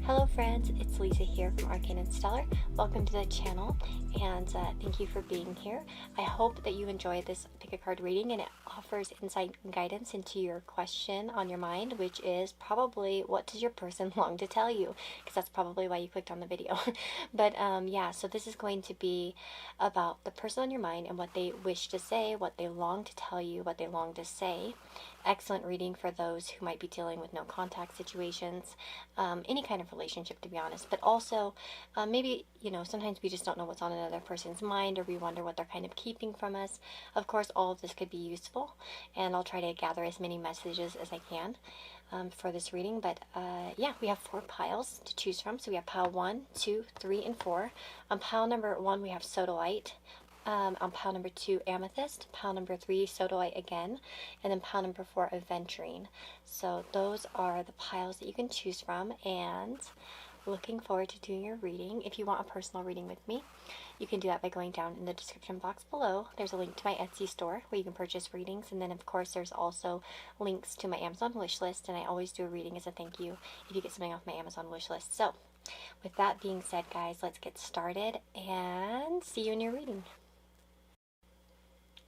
Hello friends, it's Lisa here from Arcane and Stellar. Welcome to the channel and thank you for being here. I hope that you enjoyed this pick a card reading and it offers insight and guidance into your question on your mind, which is probably what does your person long to tell you? Because that's probably why you clicked on the video. But yeah, so this is going to be about the person on your mind and what they wish to say, what they long to tell you, what they long to say. Excellent reading for those who might be dealing with no contact situations, any kind of relationship, to be honest, but also maybe, sometimes we just don't know what's on another person's mind, or we wonder what they're kind of keeping from us. Of course, all of this could be useful, and I'll try to gather as many messages as I can for this reading. But yeah, we have 4 piles to choose from. So we have pile 1, 2, 3, and 4. On pile number 1, we have sodalite. On pile number 2, amethyst. Pile number 3, sodalite again. And then pile number 4, aventurine. So those are the piles that you can choose from, and looking forward to doing your reading. If you want a personal reading with me, you can do that by going down in the description box below. There's a link to my Etsy store where you can purchase readings, and then of course there's also links to my Amazon wish list, and I always do a reading as a thank you if you get something off my Amazon wish list. So with that being said, guys, let's get started and see you in your reading.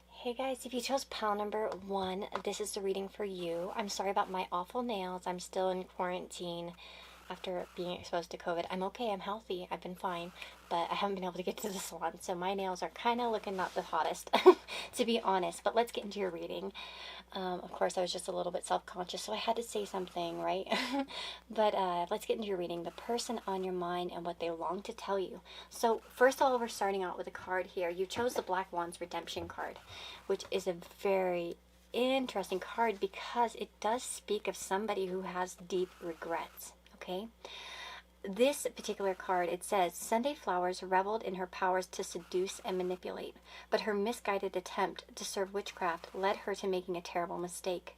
Hey guys, if you chose pile number 1, this is the reading for you. I'm sorry about my awful nails. I'm still in quarantine after being exposed to COVID. I'm okay, I'm healthy, I've been fine, but I haven't been able to get to the salon, so my nails are kind of looking not the hottest, to be honest. But let's get into your reading. Of course, I was just a little bit self-conscious, so I had to say something, right? But let's get into your reading. The person on your mind and what they long to tell you. So first of all, we're starting out with a card here. You chose the Black Wand's Redemption card, which is a very interesting card because it does speak of somebody who has deep regrets. Okay, this particular card, it says, Sunday Flowers reveled in her powers to seduce and manipulate, but her misguided attempt to serve witchcraft led her to making a terrible mistake.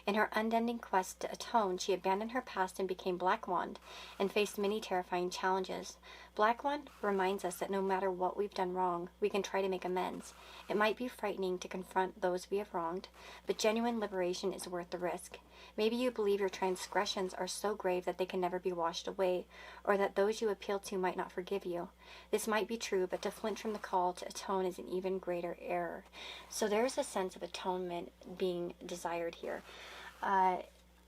In her unending quest to atone, she abandoned her past and became Black Wand, and faced many terrifying challenges. Black Wand reminds us that no matter what we've done wrong, we can try to make amends. It might be frightening to confront those we have wronged, but genuine liberation is worth the risk. Maybe you believe your transgressions are so grave that they can never be washed away, or that those you appeal to might not forgive you. This might be true, but to flinch from the call to atone is an even greater error. So there's a sense of atonement being desired here.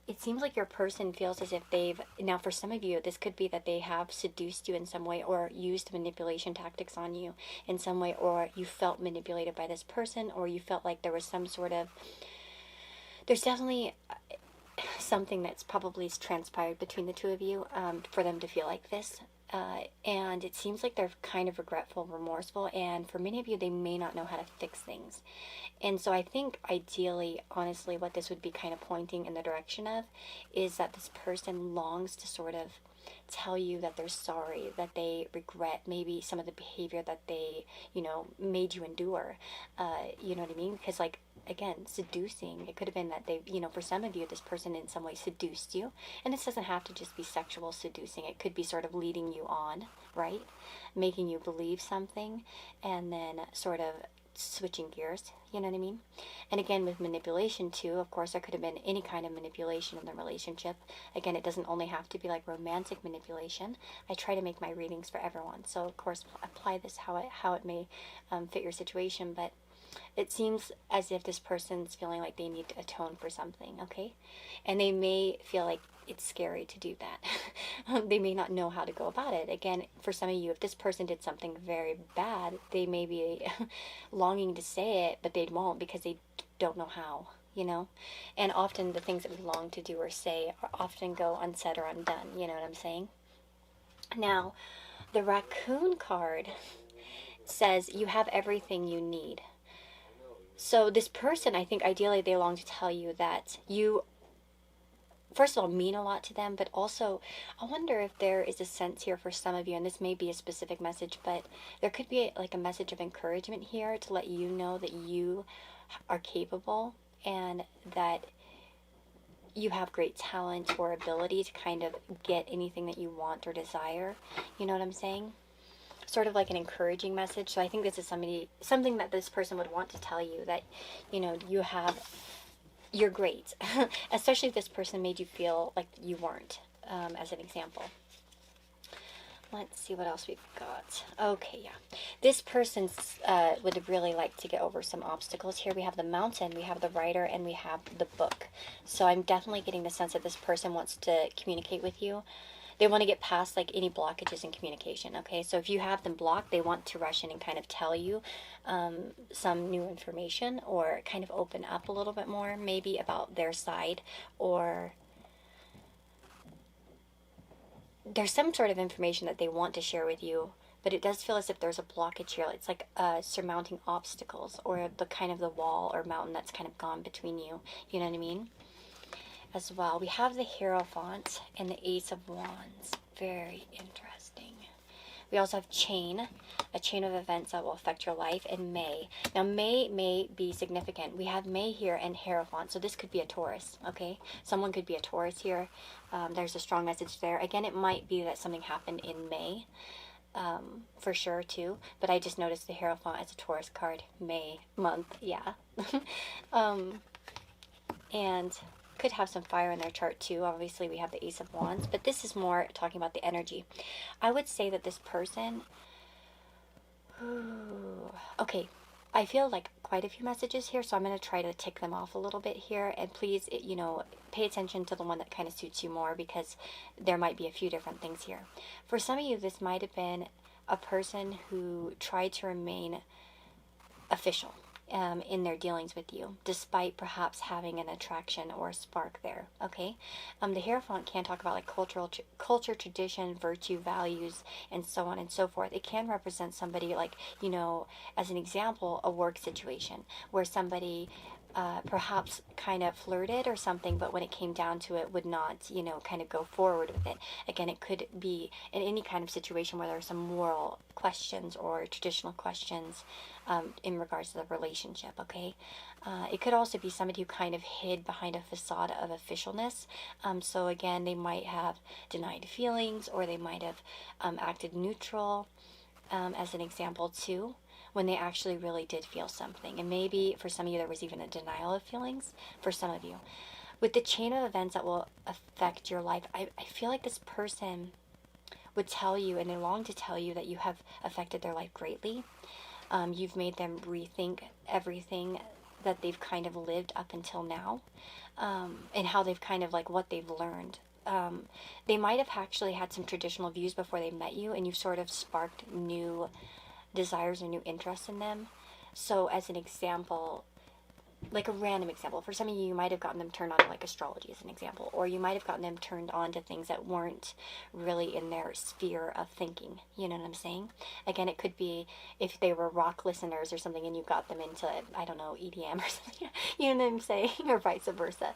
It seems like your person feels as if they've, now for some of you, this could be that they have seduced you in some way or used manipulation tactics on you in some way, or you felt manipulated by this person, or you felt like there was some sort of, there's definitely something that's probably transpired between the two of you for them to feel like this. And it seems like they're kind of regretful, remorseful, and for many of you, they may not know how to fix things. And so I think ideally, honestly, what this would be kind of pointing in the direction of is that this person longs to sort of tell you that they're sorry, that they regret maybe some of the behavior that they, made you endure. You know what I mean? Because, like, again, seducing, it could have been that they, for some of you, this person in some way seduced you. And this doesn't have to just be sexual seducing. It could be sort of leading you on, right? Making you believe something, and then sort of switching gears, you know what I mean? And again, with manipulation too, of course, there could have been any kind of manipulation in the relationship. Again, it doesn't only have to be like romantic manipulation. I try to make my readings for everyone, so of course apply this how it may fit your situation. But it seems as if this person's feeling like they need to atone for something, okay? And they may feel like it's scary to do that. They may not know how to go about it. Again, for some of you, if this person did something very bad, they may be longing to say it, but they won't because they don't know how, And often the things that we long to do or say often go unsaid or undone, you know what I'm saying? Now, the raccoon card says you have everything you need. So this person, I think ideally they long to tell you that you, first of all, mean a lot to them, but also I wonder if there is a sense here for some of you, and this may be a specific message, but there could be like a message of encouragement here to let you know that you are capable and that you have great talent or ability to kind of get anything that you want or desire. You know what I'm saying? Sort of like an encouraging message. So I think this is something that this person would want to tell you, that you're great. Especially if this person made you feel like you weren't, as an example. Let's see what else we've got. Okay, yeah. This person would really like to get over some obstacles. Here we have the mountain, we have the writer, and we have the book. So I'm definitely getting the sense that this person wants to communicate with you. They want to get past like any blockages in communication, okay? So if you have them blocked, they want to rush in and kind of tell you some new information, or kind of open up a little bit more, maybe about their side, or there's some sort of information that they want to share with you, but it does feel as if there's a blockage here. It's like surmounting obstacles, or the kind of the wall or mountain that's kind of gone between you. You know what I mean? As well, we have the Hierophant and the Ace of Wands. Very interesting. We also have a chain of events that will affect your life in May. Now, May may be significant. We have May here and Hierophant, so this could be a Taurus, okay? Someone could be a Taurus here. There's a strong message there. Again, it might be that something happened in May, for sure, too. But I just noticed the Hierophant as a Taurus card. May month, yeah. And could have some fire in their chart too. Obviously we have the Ace of Wands, but this is more talking about the energy. I would say that this person, okay, I feel like quite a few messages here, so I'm going to try to tick them off a little bit here, and please, you know, pay attention to the one that kind of suits you more, because there might be a few different things here. For some of you, this might have been a person who tried to remain official in their dealings with you, despite perhaps having an attraction or a spark there, okay? The Hierophant can talk about like culture, tradition, virtue, values, and so on and so forth. It can represent somebody like, you know, as an example, a work situation where somebody perhaps kind of flirted or something, but when it came down to it would not, you know, kind of go forward with it. Again, it could be in any kind of situation where there are some moral questions or traditional questions in regards to the relationship, okay? It could also be somebody who kind of hid behind a facade of officialness. So again, they might have denied feelings, or they might have acted neutral, as an example too, when they actually really did feel something. And maybe for some of you there was even a denial of feelings for some of you. With the chain of events that will affect your life, I feel like this person would tell you, and they long to tell you, that you have affected their life greatly. You've made them rethink everything that they've kind of lived up until now, and how they've kind of like what they've learned. They might have actually had some traditional views before they met you, and you've sort of sparked new desires or new interests in them. So as an example, like a random example, for some of you, you might have gotten them turned on to like astrology as an example, or you might have gotten them turned on to things that weren't really in their sphere of thinking. You know what I'm saying? Again, it could be if they were rock listeners or something and you got them into, I don't know, EDM or something, you know what I'm saying, or vice versa.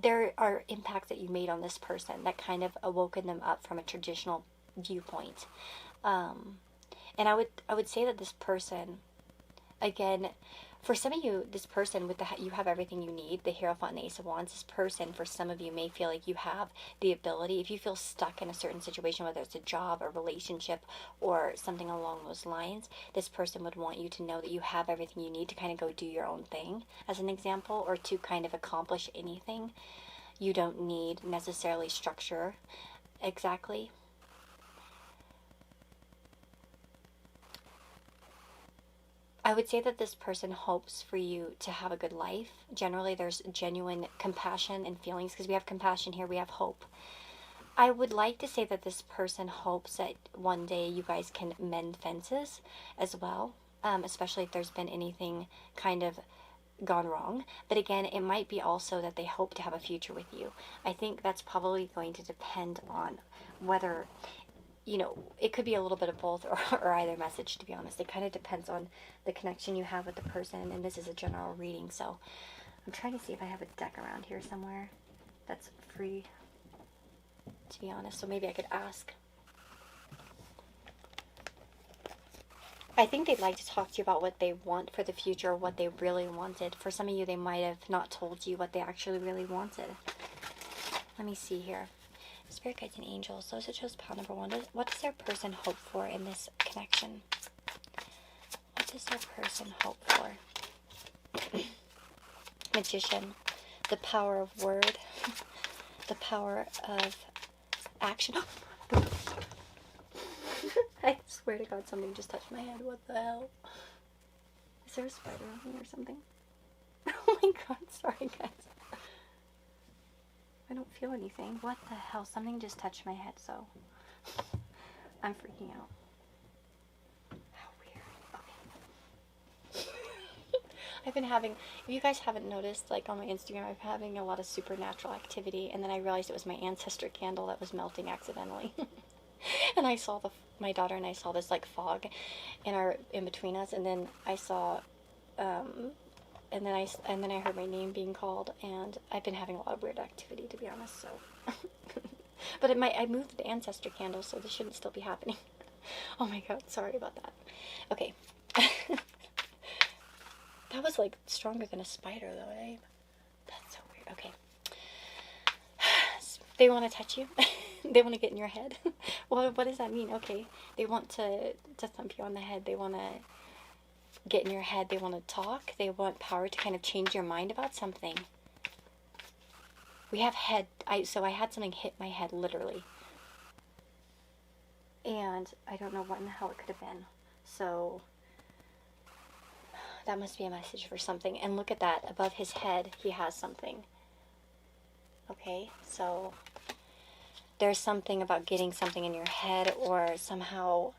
There are impacts that you made on this person that kind of awoken them up from a traditional viewpoint. And I would say that this person, again, for some of you, this person with you have everything you need, the Hierophant and the Ace of Wands. This person, for some of you, may feel like you have the ability, if you feel stuck in a certain situation, whether it's a job, a relationship, or something along those lines, this person would want you to know that you have everything you need to kind of go do your own thing, as an example, or to kind of accomplish anything. You don't need necessarily structure exactly. I would say that this person hopes for you to have a good life. Generally, there's genuine compassion and feelings, because we have compassion here, we have hope. I would like to say that this person hopes that one day you guys can mend fences as well, especially if there's been anything kind of gone wrong. But again, it might be also that they hope to have a future with you. I think that's probably going to depend on whether, you know, it could be a little bit of both, or either message, to be honest. It kind of depends on the connection you have with the person, and this is a general reading, so I'm trying to see if I have a deck around here somewhere that's free, to be honest, so maybe I could ask. I think they'd like to talk to you about what they want for the future, or what they really wanted. For some of you, they might have not told you what they actually really wanted. Let me see here. Spirit guides and angels, those that chose pile number 1, what does their person hope for in this connection? What does their person hope for? Magician, the power of word, the power of action. I swear to God, something just touched my head. What the hell? Is there a spider on me or something? Oh my God, sorry guys. I don't feel anything. What the hell? Something just touched my head, so I'm freaking out. How weird. Okay. I've been having, if you guys haven't noticed, like on my Instagram, I've been having a lot of supernatural activity, and then I realized it was my ancestor candle that was melting accidentally. And I saw my daughter and I saw this like fog in between us, and then I saw and then I heard my name being called, and I've been having a lot of weird activity, to be honest. So, but I moved the ancestor candle, so this shouldn't still be happening. Oh my God, sorry about that. Okay, that was like stronger than a spider, though, eh? That's so weird. Okay, they want to touch you. They want to get in your head. Well, what does that mean? Okay, they want to thump you on the head. They want to get in your head. They want to talk. They want power to kind of change your mind about something. We have head. So I had something hit my head, literally. And I don't know what in the hell it could have been. So that must be a message for something. And look at that. Above his head, he has something. Okay, so there's something about getting something in your head, or somehow,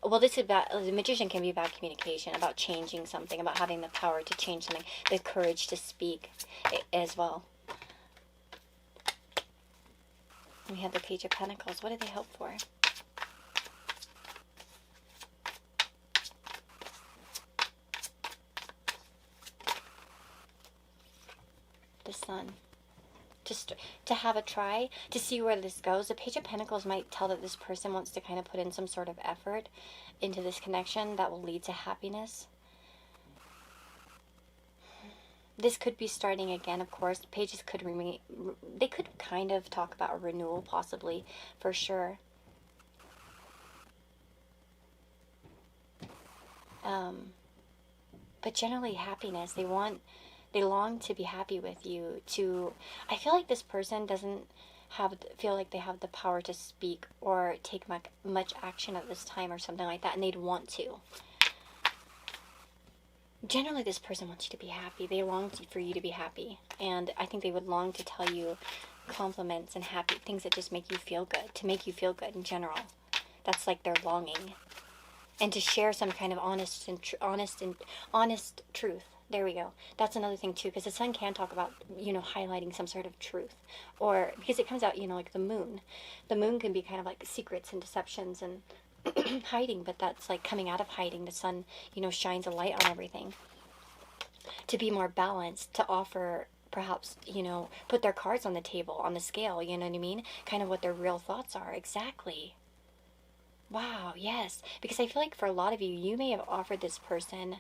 well, this is about, the magician can be about communication, about changing something, about having the power to change something, the courage to speak as well. We have the Page of Pentacles. What do they hope for? The Sun. Just to have a try, to see where this goes. The Page of Pentacles might tell that this person wants to kind of put in some sort of effort into this connection that will lead to happiness. This could be starting again, of course. Pages could remain, they could kind of talk about a renewal, possibly, for sure. But generally happiness. They long to be happy with you. I feel like this person doesn't feel like they have the power to speak or take much action at this time or something like that, and they'd want to. Generally, this person wants you to be happy. They long for you to be happy, and I think they would long to tell you compliments and happy things that just make you feel good, to make you feel good in general. That's like their longing, and to share some kind of honest truth. There we go. That's another thing too, because the Sun can talk about, highlighting some sort of truth, or because it comes out, like the moon. The moon can be kind of like secrets and deceptions and hiding, but that's like coming out of hiding. The Sun, shines a light on everything. To be more balanced, to offer, perhaps, put their cards on the table, on the scale, you know what I mean? Kind of what their real thoughts are. Exactly. Wow, yes. Because I feel like for a lot of you, you may have offered this person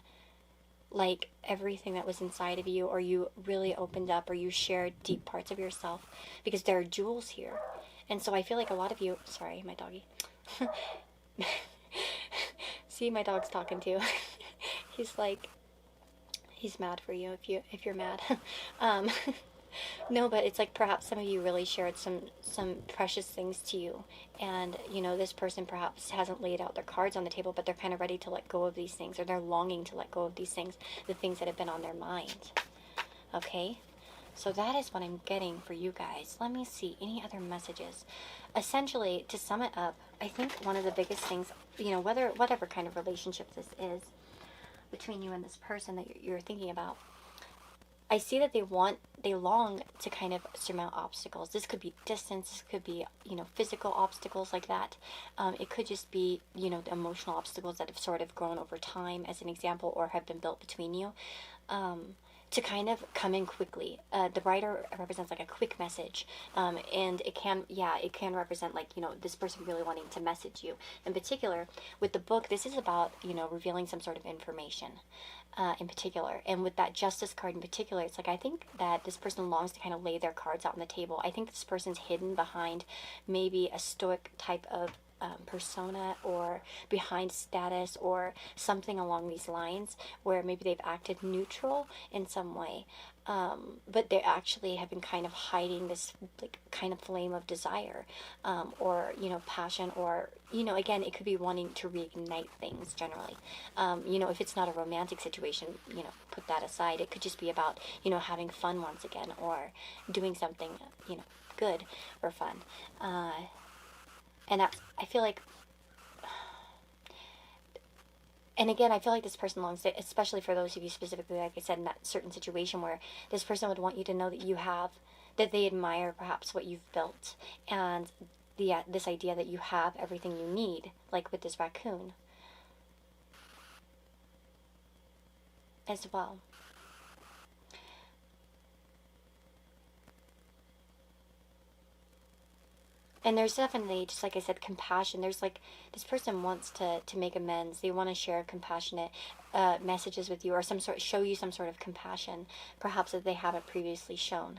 like everything that was inside of you, or you really opened up, or you shared deep parts of yourself, because there are jewels here. And so I feel like a lot of you, sorry, my doggy. See, my dog's talking too. He's like, he's mad for you if you're mad. No, but it's like perhaps some of you really shared some precious things to you, and this person perhaps hasn't laid out their cards on the table, but they're kind of ready to let go of these things, or they're longing to let go of these things, the things that have been on their mind. Okay, so that is what I'm getting for you guys. Let me see any other messages. Essentially, to sum it up, I think one of the biggest things, whatever kind of relationship this is between you and this person that you're thinking about, I see that they long to kind of surmount obstacles. This could be distance, this could be, physical obstacles like that. It could just be, the emotional obstacles that have sort of grown over time, as an example, or have been built between you. To kind of come in quickly. The writer represents like a quick message, and it can represent like, this person really wanting to message you. In particular, with the book, this is about, revealing some sort of information in particular. And with that Justice card in particular, it's like, I think that this person longs to kind of lay their cards out on the table. I think this person's hidden behind maybe a stoic type of persona or behind status or something along these lines, where maybe they've acted neutral in some way, but they actually have been kind of hiding this like kind of flame of desire, or passion, or again, it could be wanting to reignite things generally. If it's not a romantic situation, put that aside. It could just be about having fun once again, or doing something good or fun, and that's, I feel like, and again, I feel like this person longs to, especially for those of you specifically, like I said, in that certain situation where this person would want you to know that that they admire perhaps what you've built, and this idea that you have everything you need, like with this raccoon as well. And there's definitely, just like I said, compassion. There's like, this person wants to make amends. They want to share compassionate messages with you, or show you some sort of compassion, perhaps that they haven't previously shown.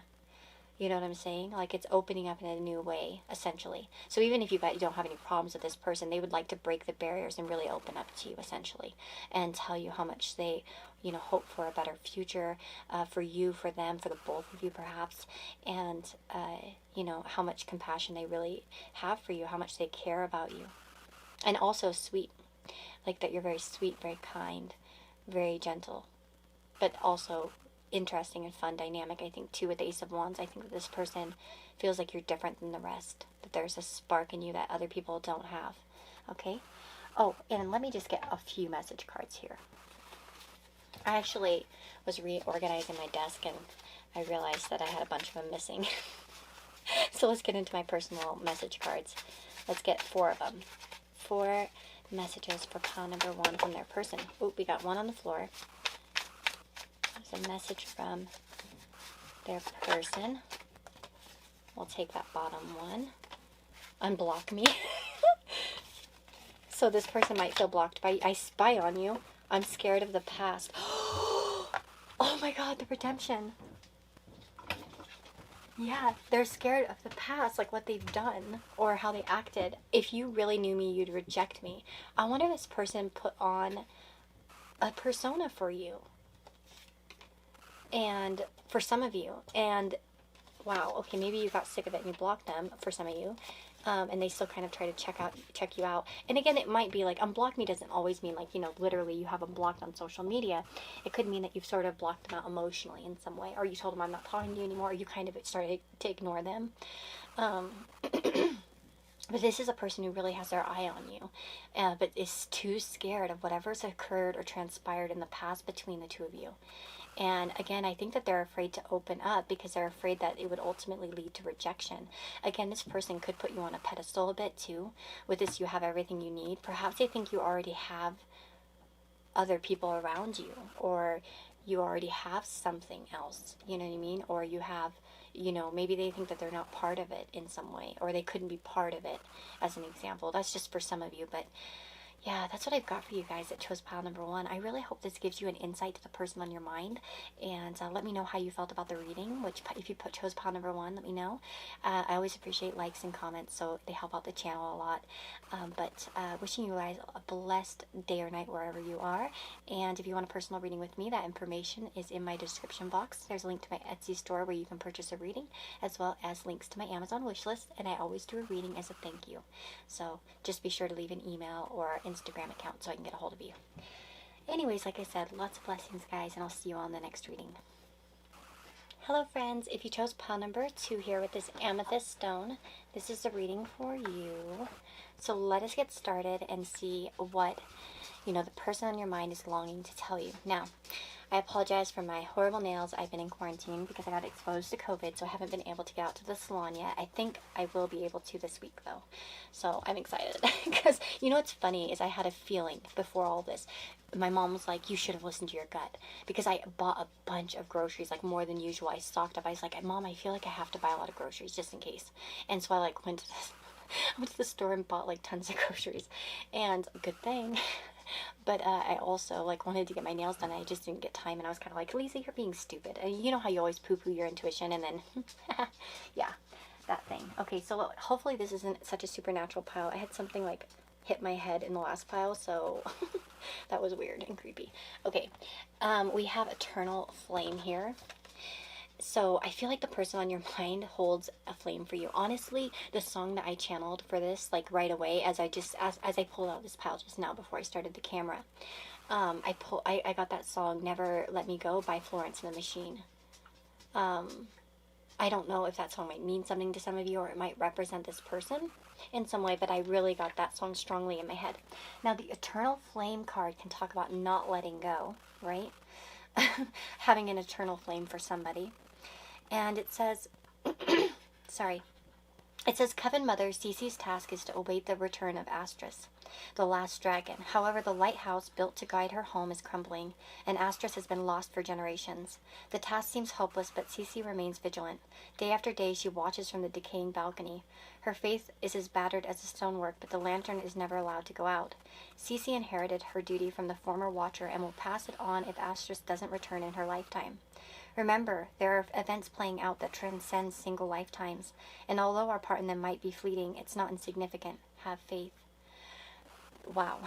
You know what I'm saying? Like, it's opening up in a new way, essentially. So even if you don't have any problems with this person, they would like to break the barriers and really open up to you, essentially, and tell you how much they, hope for a better future, for you, for them, for the both of you, perhaps, and, how much compassion they really have for you, how much they care about you. And also sweet, like that you're very sweet, very kind, very gentle, but also interesting and fun dynamic. I think too, with the Ace of Wands, I think that this person feels like you're different than the rest, that there's a spark in you that other people don't have. Okay. Oh, and let me just get a few message cards here. I actually was reorganizing my desk and I realized that I had a bunch of them missing. So let's get into my personal message cards. Let's get 4 of them. 4 messages for pile number 1 from their person. Oh, we got 1 on the floor. There's a message from their person. We'll take that bottom one. Unblock me. So this person might feel blocked by, I spy on you. I'm scared of the past. Oh my God, the redemption. Yeah, they're scared of the past, like what they've done or how they acted. If you really knew me, you'd reject me. I wonder if this person put on a persona for you. And for some of you, and wow, okay, maybe you got sick of it and you blocked them, for some of you, and they still kind of try to check you out. And again, it might be like, unblock me doesn't always mean like, literally you have them blocked on social media. It could mean that you've sort of blocked them out emotionally in some way, or you told them I'm not talking to you anymore, or you kind of started to ignore them. But this is a person who really has their eye on you, but is too scared of whatever's occurred or transpired in the past between the two of you. And again, I think that they're afraid to open up because they're afraid that it would ultimately lead to rejection. Again, this person could put you on a pedestal a bit too. With this, you have everything you need. Perhaps they think you already have other people around you, or you already have something else, you know what I mean? Or you have, maybe they think that they're not part of it in some way, or they couldn't be part of it, as an example. That's just for some of you, but yeah, that's what I've got for you guys that chose pile number 1. I really hope this gives you an insight to the person on your mind, and let me know how you felt about the reading, if you chose pile number 1, let me know. I always appreciate likes and comments, so they help out the channel a lot. But wishing you guys a blessed day or night wherever you are, and if you want a personal reading with me, that information is in my description box. There's a link to my Etsy store where you can purchase a reading, as well as links to my Amazon wishlist, and I always do a reading as a thank you. So just be sure to leave an email or Instagram account so I can get a hold of you. Anyways, like I said, lots of blessings, guys, and I'll see you on the next reading. Hello, friends. If you chose pile number 2 here with this amethyst stone, this is the reading for you. So let us get started and see what, the person on your mind is longing to tell you. Now, I apologize for my horrible nails. I've been in quarantine because I got exposed to COVID, so I haven't been able to get out to the salon yet. I think I will be able to this week, though. So I'm excited because, what's funny is I had a feeling before all this. My mom was like, you should have listened to your gut, because I bought a bunch of groceries, like more than usual. I stocked up. I was like, Mom, I feel like I have to buy a lot of groceries just in case. And so I went to the store and bought like tons of groceries, and good thing. But I also wanted to get my nails done. I just didn't get time, and I was kind of like, Lisa, you're being stupid. And you know how you always poo-poo your intuition, and then yeah. that thing. Okay, so hopefully this isn't such a supernatural pile. I had something like hit my head in the last pile, so that was weird and creepy. Okay, we have Eternal Flame here. So I feel like the person on your mind holds a flame for you. Honestly, the song that I channeled for this, like right away, as I pulled out this pile just now before I started the camera, I got that song "Never Let Me Go" by Florence and the Machine. I don't know if that song might mean something to some of you, or it might represent this person in some way, but I really got that song strongly in my head. Now, the Eternal Flame card can talk about not letting go, right? Having an eternal flame for somebody. And it says, sorry, it says, Coven Mother Cece's task is to await the return of Astrus, the last dragon. However, the lighthouse built to guide her home is crumbling, and Astrus has been lost for generations. The task seems hopeless, but Cece remains vigilant. Day after day, she watches from the decaying balcony. Her faith is as battered as the stonework, but the lantern is never allowed to go out. Cece inherited her duty from the former watcher and will pass it on if Astrus doesn't return in her lifetime. Remember, there are events playing out that transcend single lifetimes, and although our part in them might be fleeting, it's not insignificant. Have faith. Wow.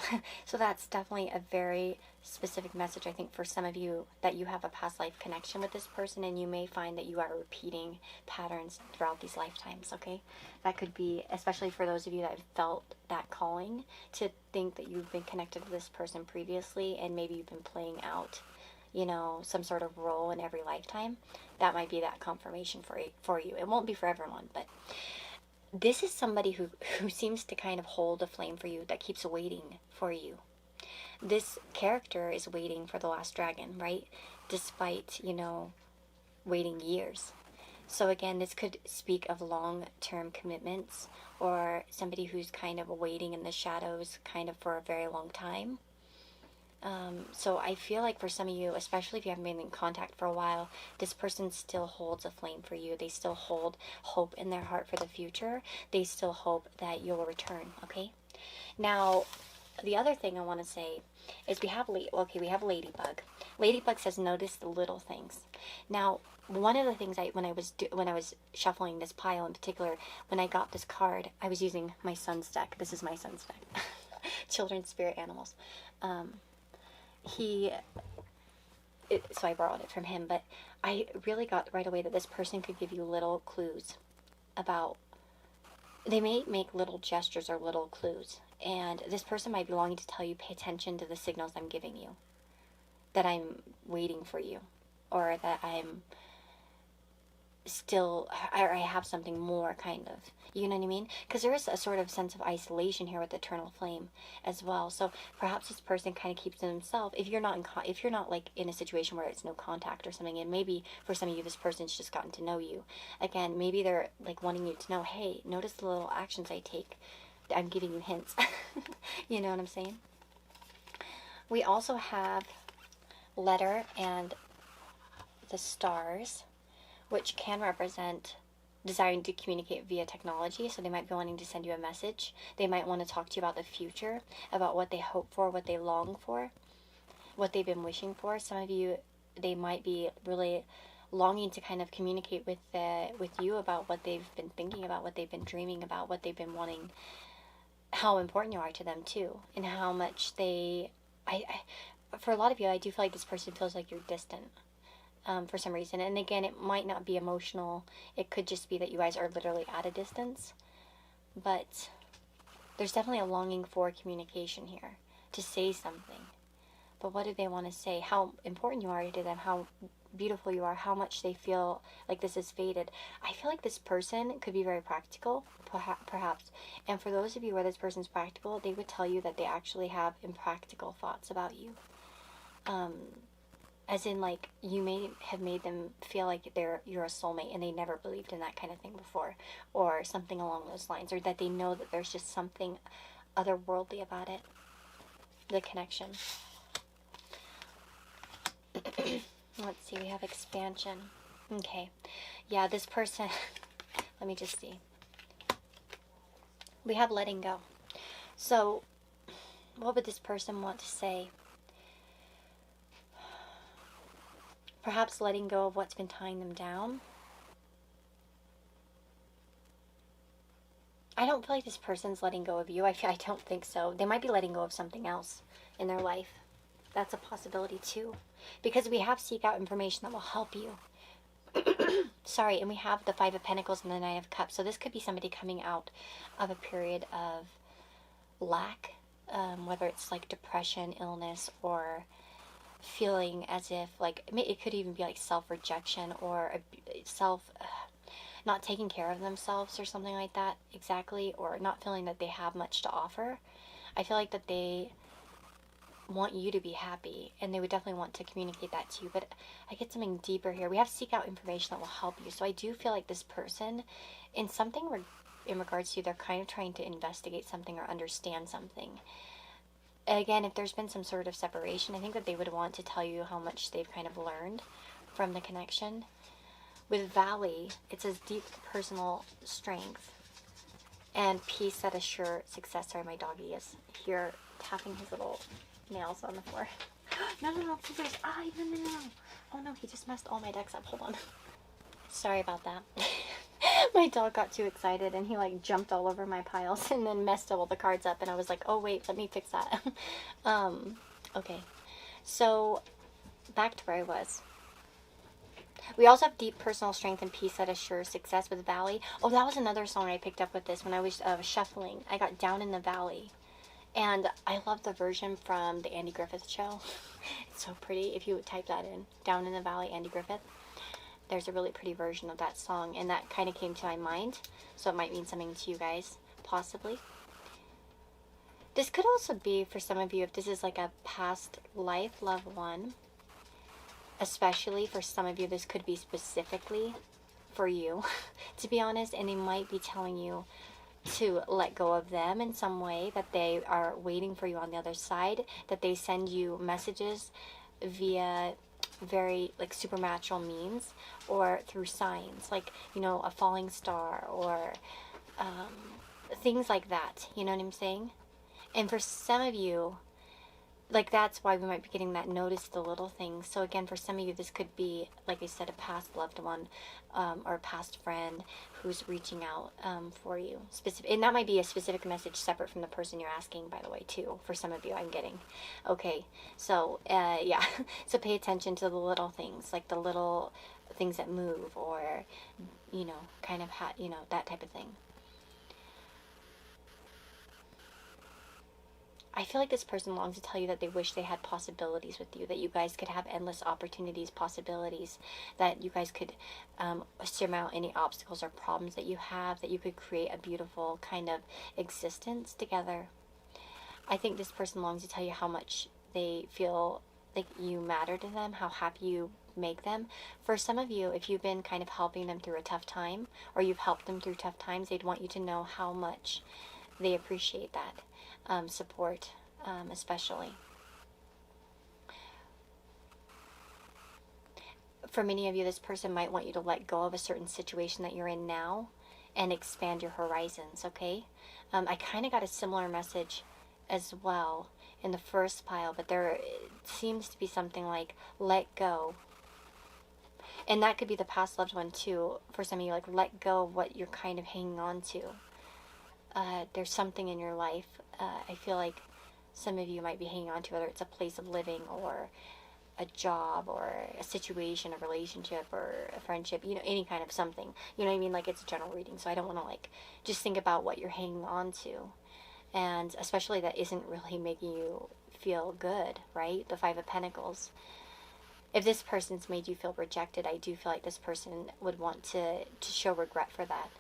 So that's definitely a very specific message, I think, for some of you, that you have a past life connection with this person, and you may find that you are repeating patterns throughout these lifetimes, okay? That could be, especially for those of you that have felt that calling to think that you've been connected to this person previously, and maybe you've been playing out, you know, some sort of role in every lifetime. That might be that confirmation for you. It won't be for everyone, but this is somebody who seems to kind of hold a flame for you, that keeps waiting for you. This character is waiting for the last dragon, right? Despite, you know, waiting years. So again, this could speak of long-term commitments, or somebody who's kind of waiting in the shadows kind of for a very long time. So I feel like for some of you, especially if you haven't been in contact for a while, this person still holds a flame for you. They still hold hope in their heart for the future. They still hope that you'll return, okay? Now, the other thing I want to say is we have Ladybug. Ladybug says notice the little things. Now, one of the things when I was shuffling this pile in particular, when I got this card, I was using my son's deck. This is my son's deck. Children's Spirit Animals. So I borrowed it from him, but I really got right away that this person could give you little clues about, they may make little gestures or little clues, and this person might be longing to tell you, pay attention to the signals I'm giving you, that I'm waiting for you, or that I'm still, or I have something more, kind of. You know what I mean? Because there is a sort of sense of isolation here with Eternal Flame as well. So perhaps this person kind of keeps to himself. If you're not if you're not like in a situation where it's no contact or something, and maybe for some of you this person's just gotten to know you. Again, maybe they're like wanting you to know, hey, notice the little actions I take. I'm giving you hints. You know what I'm saying? We also have Letter and the Stars, which can represent desiring to communicate via technology. So they might be wanting to send you a message. They might want to talk to you about the future, about what they hope for, what they long for, what they've been wishing for. Some of you, they might be really longing to kind of communicate with you about what they've been thinking about, what they've been dreaming about, what they've been wanting, how important you are to them too, and how much for a lot of you, I do feel like this person feels like you're distant. For some reason. And again, it might not be emotional. It could just be that you guys are literally at a distance. But there's definitely a longing for communication here, to say something. But what do they want to say? How important you are to them, how beautiful you are, how much they feel like this is faded. I feel like this person could be very practical, perhaps. And for those of you where this person's practical, they would tell you that they actually have impractical thoughts about you. As in, like, you may have made them feel like you're a soulmate and they never believed in that kind of thing before, or something along those lines, or that they know that there's just something otherworldly about it, the connection. Let's see, we have expansion. Okay, yeah, this person, let me just see. We have letting go. So, what would this person want to say? Perhaps letting go of what's been tying them down. I don't feel like this person's letting go of you. I don't think so. They might be letting go of something else in their life. That's a possibility too. Because we have seek out information that will help you. Sorry, and we have the Five of Pentacles and the Knight of Cups. So this could be somebody coming out of a period of lack, whether it's like depression, illness, or feeling as if like it could even be like self-rejection or not taking care of themselves or something like that exactly, or not feeling that they have much to offer. I feel like that they want you to be happy, and they would definitely want to communicate that to you. But I get something deeper here. We have seek out information that will help you. So I do feel like this person, in something in regards to you, they're kind of trying to investigate something or understand something. Again, if there's been some sort of separation, I think that they would want to tell you how much they've kind of learned from the connection. With Valley, it says deep personal strength and peace that assure success. Sorry, my doggy is here tapping his little nails on the floor. No, scissors. No. Oh no, he just messed all my decks up. Hold on. Sorry about that. My dog got too excited and he like jumped all over my piles and then messed all the cards up, and I was like, oh wait, let me fix that. Okay. So back to where I was. We also have deep personal strength and peace that assures success with Valley. Oh, that was another song I picked up with this when I was shuffling. I got Down in the Valley. And I love the version from the Andy Griffith show. It's so pretty. If you would type that in, Down in the Valley, Andy Griffith. There's a really pretty version of that song, and that kind of came to my mind. So it might mean something to you guys, possibly. This could also be, for some of you, if this is like a past life loved one. Especially for some of you, this could be specifically for you, to be honest. And they might be telling you to let go of them in some way, that they are waiting for you on the other side, that they send you messages via very like supernatural means or through signs, like, you know, a falling star or things like that, you know what I'm saying? And for some of you, like, that's why we might be getting that notice the little things. So again, for some of you, this could be, like I said, a past loved one or a past friend who's reaching out for you. And that might be a specific message separate from the person you're asking, by the way, too. For some of you, I'm getting. Okay, so, yeah. So pay attention to the little things, like the little things that move or, you know, kind of, that type of thing. I feel like this person longs to tell you that they wish they had possibilities with you, that you guys could have endless opportunities, possibilities, that you guys could surmount any obstacles or problems that you have, that you could create a beautiful kind of existence together. I think this person longs to tell you how much they feel like you matter to them, how happy you make them. For some of you, if you've been kind of helping them through a tough time, or you've helped them through tough times, they'd want you to know how much they appreciate that. Support, especially. For many of you, this person might want you to let go of a certain situation that you're in now and expand your horizons, okay? I kind of got a similar message as well in the first pile, but there seems to be something like, let go. And that could be the past loved one too, for some of you, like, let go of what you're kind of hanging on to. There's something in your life, I feel like some of you might be hanging on to, whether it's a place of living or a job or a situation, a relationship or a friendship, you know, any kind of something. You know what I mean? Like, it's a general reading, so I don't want to, like, just think about what you're hanging on to. And especially that isn't really making you feel good, right? The Five of Pentacles. If this person's made you feel rejected, I do feel like this person would want to show regret for that.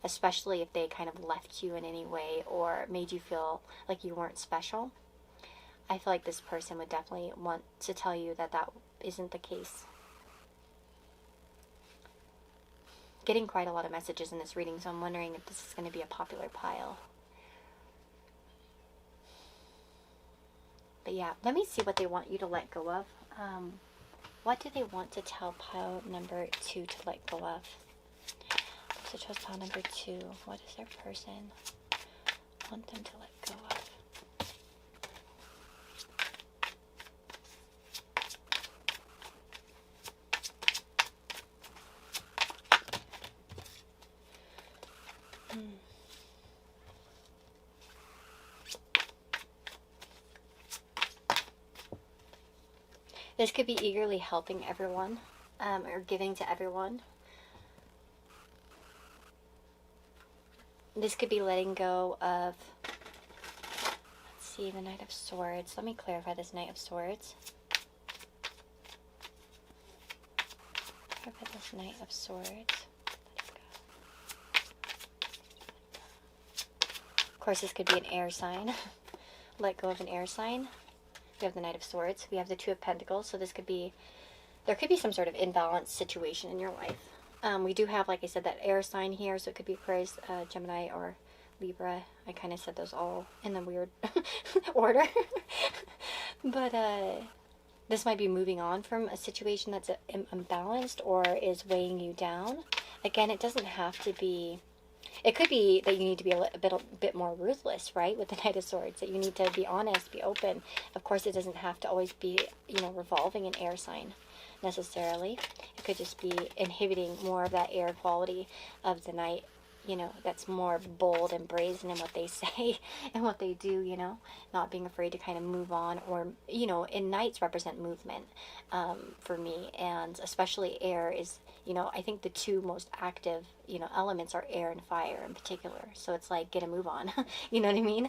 Especially if they kind of left you in any way or made you feel like you weren't special. I feel like this person would definitely want to tell you that that isn't the case. Getting quite a lot of messages in this reading, so I'm wondering if this is going to be a popular pile. But yeah, let me see what they want you to let go of. What do they want to tell pile number 2 to let go of? So chose pile number 2. What does their person want them to let go of? This could be eagerly helping everyone, or giving to everyone. This could be letting go of, let's see, the Knight of Swords. Let me clarify this Knight of Swords. Clarify this Knight of Swords. Of course, this could be an air sign. Let go of an air sign. We have the Knight of Swords. We have the Two of Pentacles. So this could be, there could be some sort of imbalanced situation in your life. We do have, like I said, that air sign here. So it could be Aquarius, Gemini, or Libra. I kind of said those all in the weird order. But this might be moving on from a situation that's imbalanced or is weighing you down. Again, it doesn't have to be. It could be that you need to be a bit more ruthless, right, with the Knight of Swords, that you need to be honest, be open. Of course, it doesn't have to always be, you know, revolving an air sign necessarily. It could just be inhibiting more of that air quality of the Knight, you know, that's more bold and brazen in what they say and what they do, you know, not being afraid to kind of move on, or, you know, and Knights represent movement for me, and especially air is, you know, I think the two most active, you know, elements are air and fire in particular. So it's like, get a move on. You know what I mean?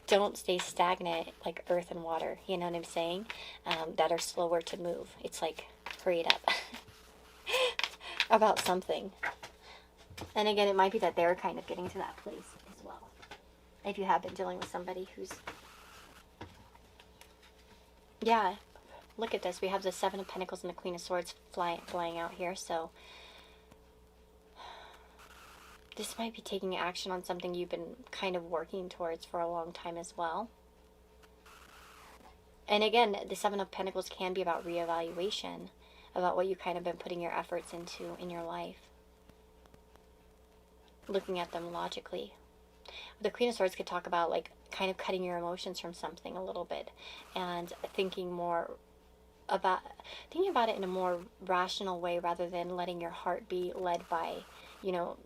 Don't stay stagnant like earth and water. You know what I'm saying? That are slower to move. It's like, hurry it up. About something. And again, it might be that they're kind of getting to that place as well. If you have been dealing with somebody who's... Yeah. Look at this. We have the Seven of Pentacles and the Queen of Swords flying out here. So this might be taking action on something you've been kind of working towards for a long time as well. And again, the Seven of Pentacles can be about reevaluation, about what you kind of been putting your efforts into in your life. Looking at them logically. The Queen of Swords could talk about like kind of cutting your emotions from something a little bit and thinking about it in a more rational way, rather than letting your heart be led by, you know,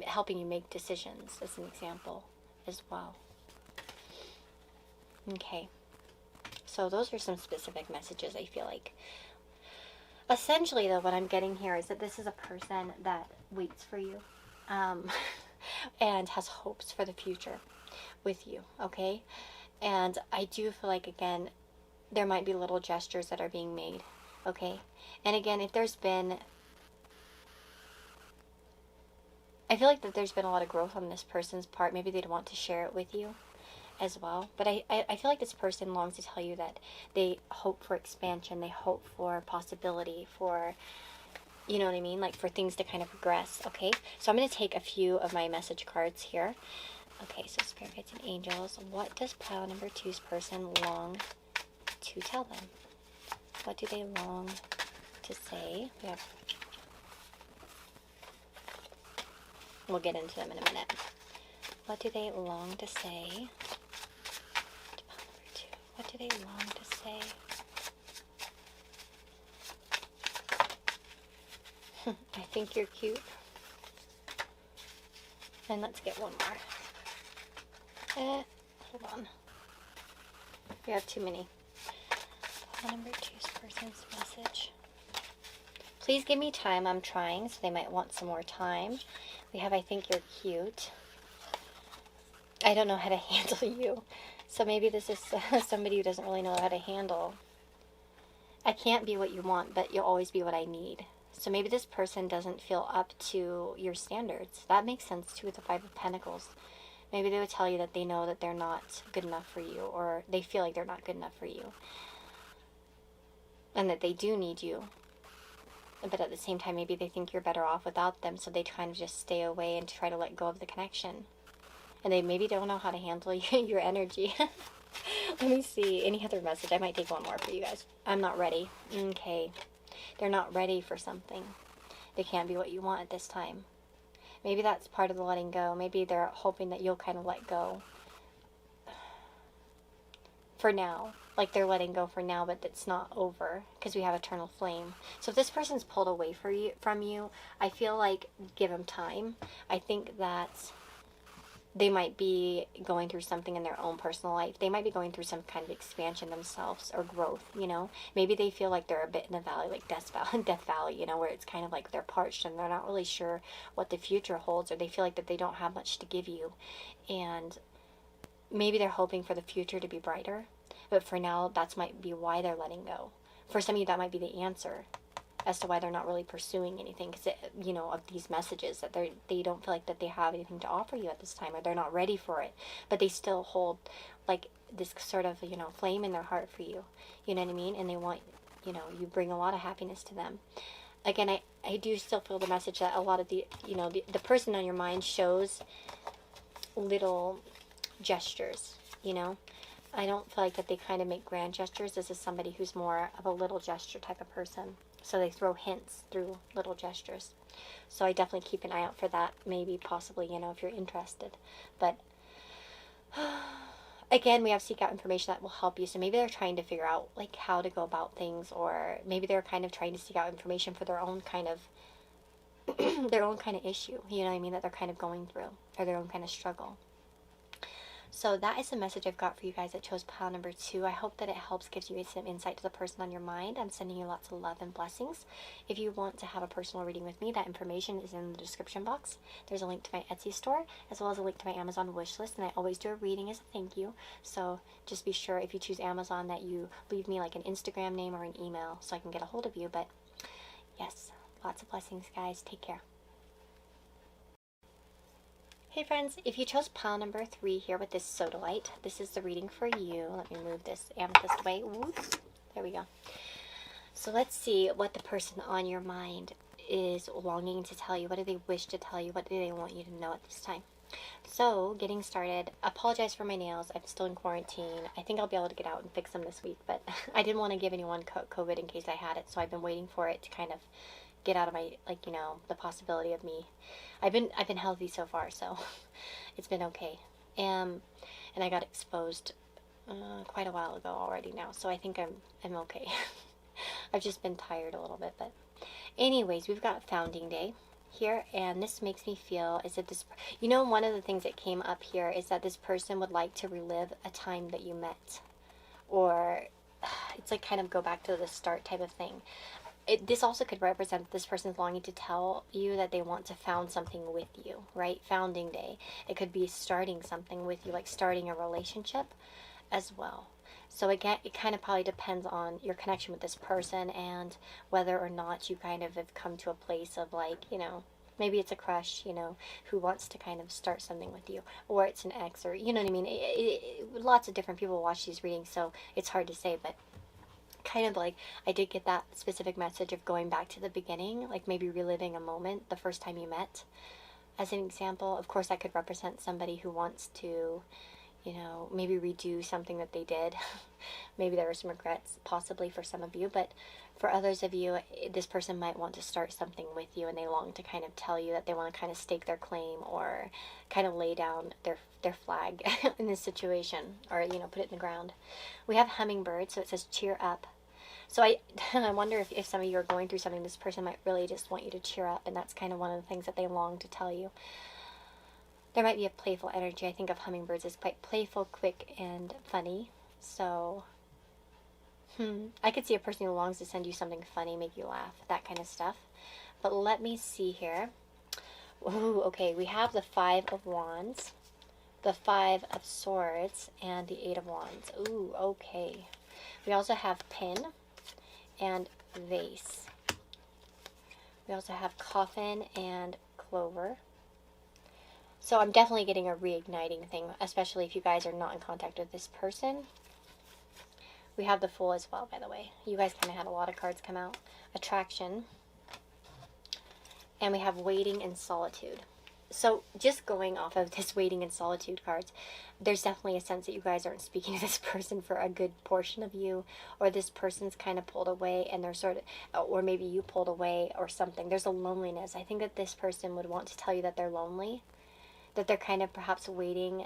helping you make decisions, as an example as well. Okay, so those are some specific messages, I feel like. Essentially, though, what I'm getting here is that this is a person that waits for you, and has hopes for the future with you, okay? And I do feel like, again, there might be little gestures that are being made, okay? And again, if there's been... I feel like that there's been a lot of growth on this person's part. Maybe they'd want to share it with you as well. But I feel like this person longs to tell you that they hope for expansion. They hope for possibility, for... You know what I mean? Like for things to kind of progress, okay? So I'm going to take a few of my message cards here. Okay, so Spirit Guides and Angels. What does pile number 2's person long to tell them? What do they long to say? We'll get into them in a minute. What do they long to say? Pile number 2. What do they long to say? I think you're cute. And let's get one more. Hold on. We have too many. Number 2's person's message. Please give me time. I'm trying, so they might want some more time. We have, I think you're cute. I don't know how to handle you. So maybe this is somebody who doesn't really know how to handle. I can't be what you want, but you'll always be what I need. So maybe this person doesn't feel up to your standards. That makes sense too with the Five of Pentacles. Maybe they would tell you that they know that they're not good enough for you, or they feel like they're not good enough for you. And that they do need you. But at the same time, maybe they think you're better off without them, so they kind of just stay away and try to let go of the connection. And they maybe don't know how to handle your energy. Let me see. Any other message? I might take one more for you guys. I'm not ready. Okay. They're not ready for something. They can't be what you want at this time. Maybe that's part of the letting go. Maybe they're hoping that you'll kind of let go. For now. Like they're letting go for now, but it's not over. Because we have eternal flame. So if this person's pulled away from you, I feel like give them time. I think that they might be going through something in their own personal life. They might be going through some kind of expansion themselves or growth, you know. Maybe they feel like they're a bit in a valley, like Death Valley, you know, where it's kind of like they're parched and they're not really sure what the future holds, or they feel like that they don't have much to give you. And maybe they're hoping for the future to be brighter, but for now, that might be why they're letting go. For some of you, that might be the answer as to why they're not really pursuing anything, because, you know, of these messages that they don't feel like that they have anything to offer you at this time, or they're not ready for it, but they still hold like this sort of, you know, flame in their heart for you, you know what I mean, and they want, you know, you bring a lot of happiness to them. Again, I do still feel the message that a lot of the, you know, the person on your mind shows little gestures, you know. I don't feel like that they kind of make grand gestures. This is somebody who's more of a little gesture type of person. So they throw hints through little gestures. So I definitely keep an eye out for that. Maybe, possibly, you know, if you're interested. But again, we have seek out information that will help you. So maybe they're trying to figure out like how to go about things, or maybe they're kind of trying to seek out information for their own kind of their own kind of issue. You know what I mean? That they're kind of going through, or their own kind of struggle. So that is the message I've got for you guys that chose pile number 2. I hope that it helps, gives you some insight to the person on your mind. I'm sending you lots of love and blessings. If you want to have a personal reading with me, that information is in the description box. There's a link to my Etsy store, as well as a link to my Amazon wish list, and I always do a reading as a thank you. So just be sure, if you choose Amazon, that you leave me like an Instagram name or an email so I can get a hold of you. But yes, lots of blessings, guys. Take care. Hey friends, if you chose pile number 3 here with this sodalite, this is the reading for you. Let me move this amethyst away. Whoops. There we go. So let's see what the person on your mind is longing to tell you. What do they wish to tell you? What do they want you to know at this time? So, getting started. Apologize for my nails. I'm still in quarantine. I think I'll be able to get out and fix them this week, but I didn't want to give anyone COVID in case I had it, so I've been waiting for it to kind of get out of my, like, you know, the possibility of me. I've been healthy so far, so it's been okay. And I got exposed quite a while ago already now, so I think I'm okay. I've just been tired a little bit, but anyways, we've got Founding Day here, and this makes me feel as if this, you know, one of the things that came up here is that this person would like to relive a time that you met, or it's like kind of go back to the start type of thing. This also could represent this person's longing to tell you that they want to found something with you, right? Founding Day. It could be starting something with you, like starting a relationship as well. So again, it kind of probably depends on your connection with this person and whether or not you kind of have come to a place of, like, you know, maybe it's a crush, you know, who wants to kind of start something with you, or it's an ex, or, you know what I mean? Lots of different people watch these readings, so it's hard to say, but kind of like I did get that specific message of going back to the beginning, like maybe reliving a moment, the first time you met. As an example, of course, that could represent somebody who wants to, you know, maybe redo something that they did. Maybe there were some regrets, possibly for some of you, but for others of you, this person might want to start something with you, and they long to kind of tell you that they want to kind of stake their claim, or kind of lay down their flag in this situation, or, you know, put it in the ground. We have hummingbird, so it says cheer up. So I wonder if some of you are going through something, this person might really just want you to cheer up, and that's kind of one of the things that they long to tell you. There might be a playful energy. I think of hummingbirds as quite playful, quick, and funny. So, I could see a person who longs to send you something funny, make you laugh, that kind of stuff. But let me see here. Ooh, okay, we have the 5 of Wands, the 5 of Swords, and the 8 of Wands. Ooh, okay. We also have Pin and Vase. We also have Coffin and Clover. So I'm definitely getting a reigniting thing, especially if you guys are not in contact with this person. We have the Fool as well, by the way. You guys kind of had a lot of cards come out. Attraction. And we have Waiting and Solitude. So just going off of this Waiting and Solitude cards, there's definitely a sense that you guys aren't speaking to this person for a good portion of you, or this person's kind of pulled away and they're sort of, or maybe you pulled away or something. There's a loneliness. I think that this person would want to tell you that they're lonely, that they're kind of perhaps waiting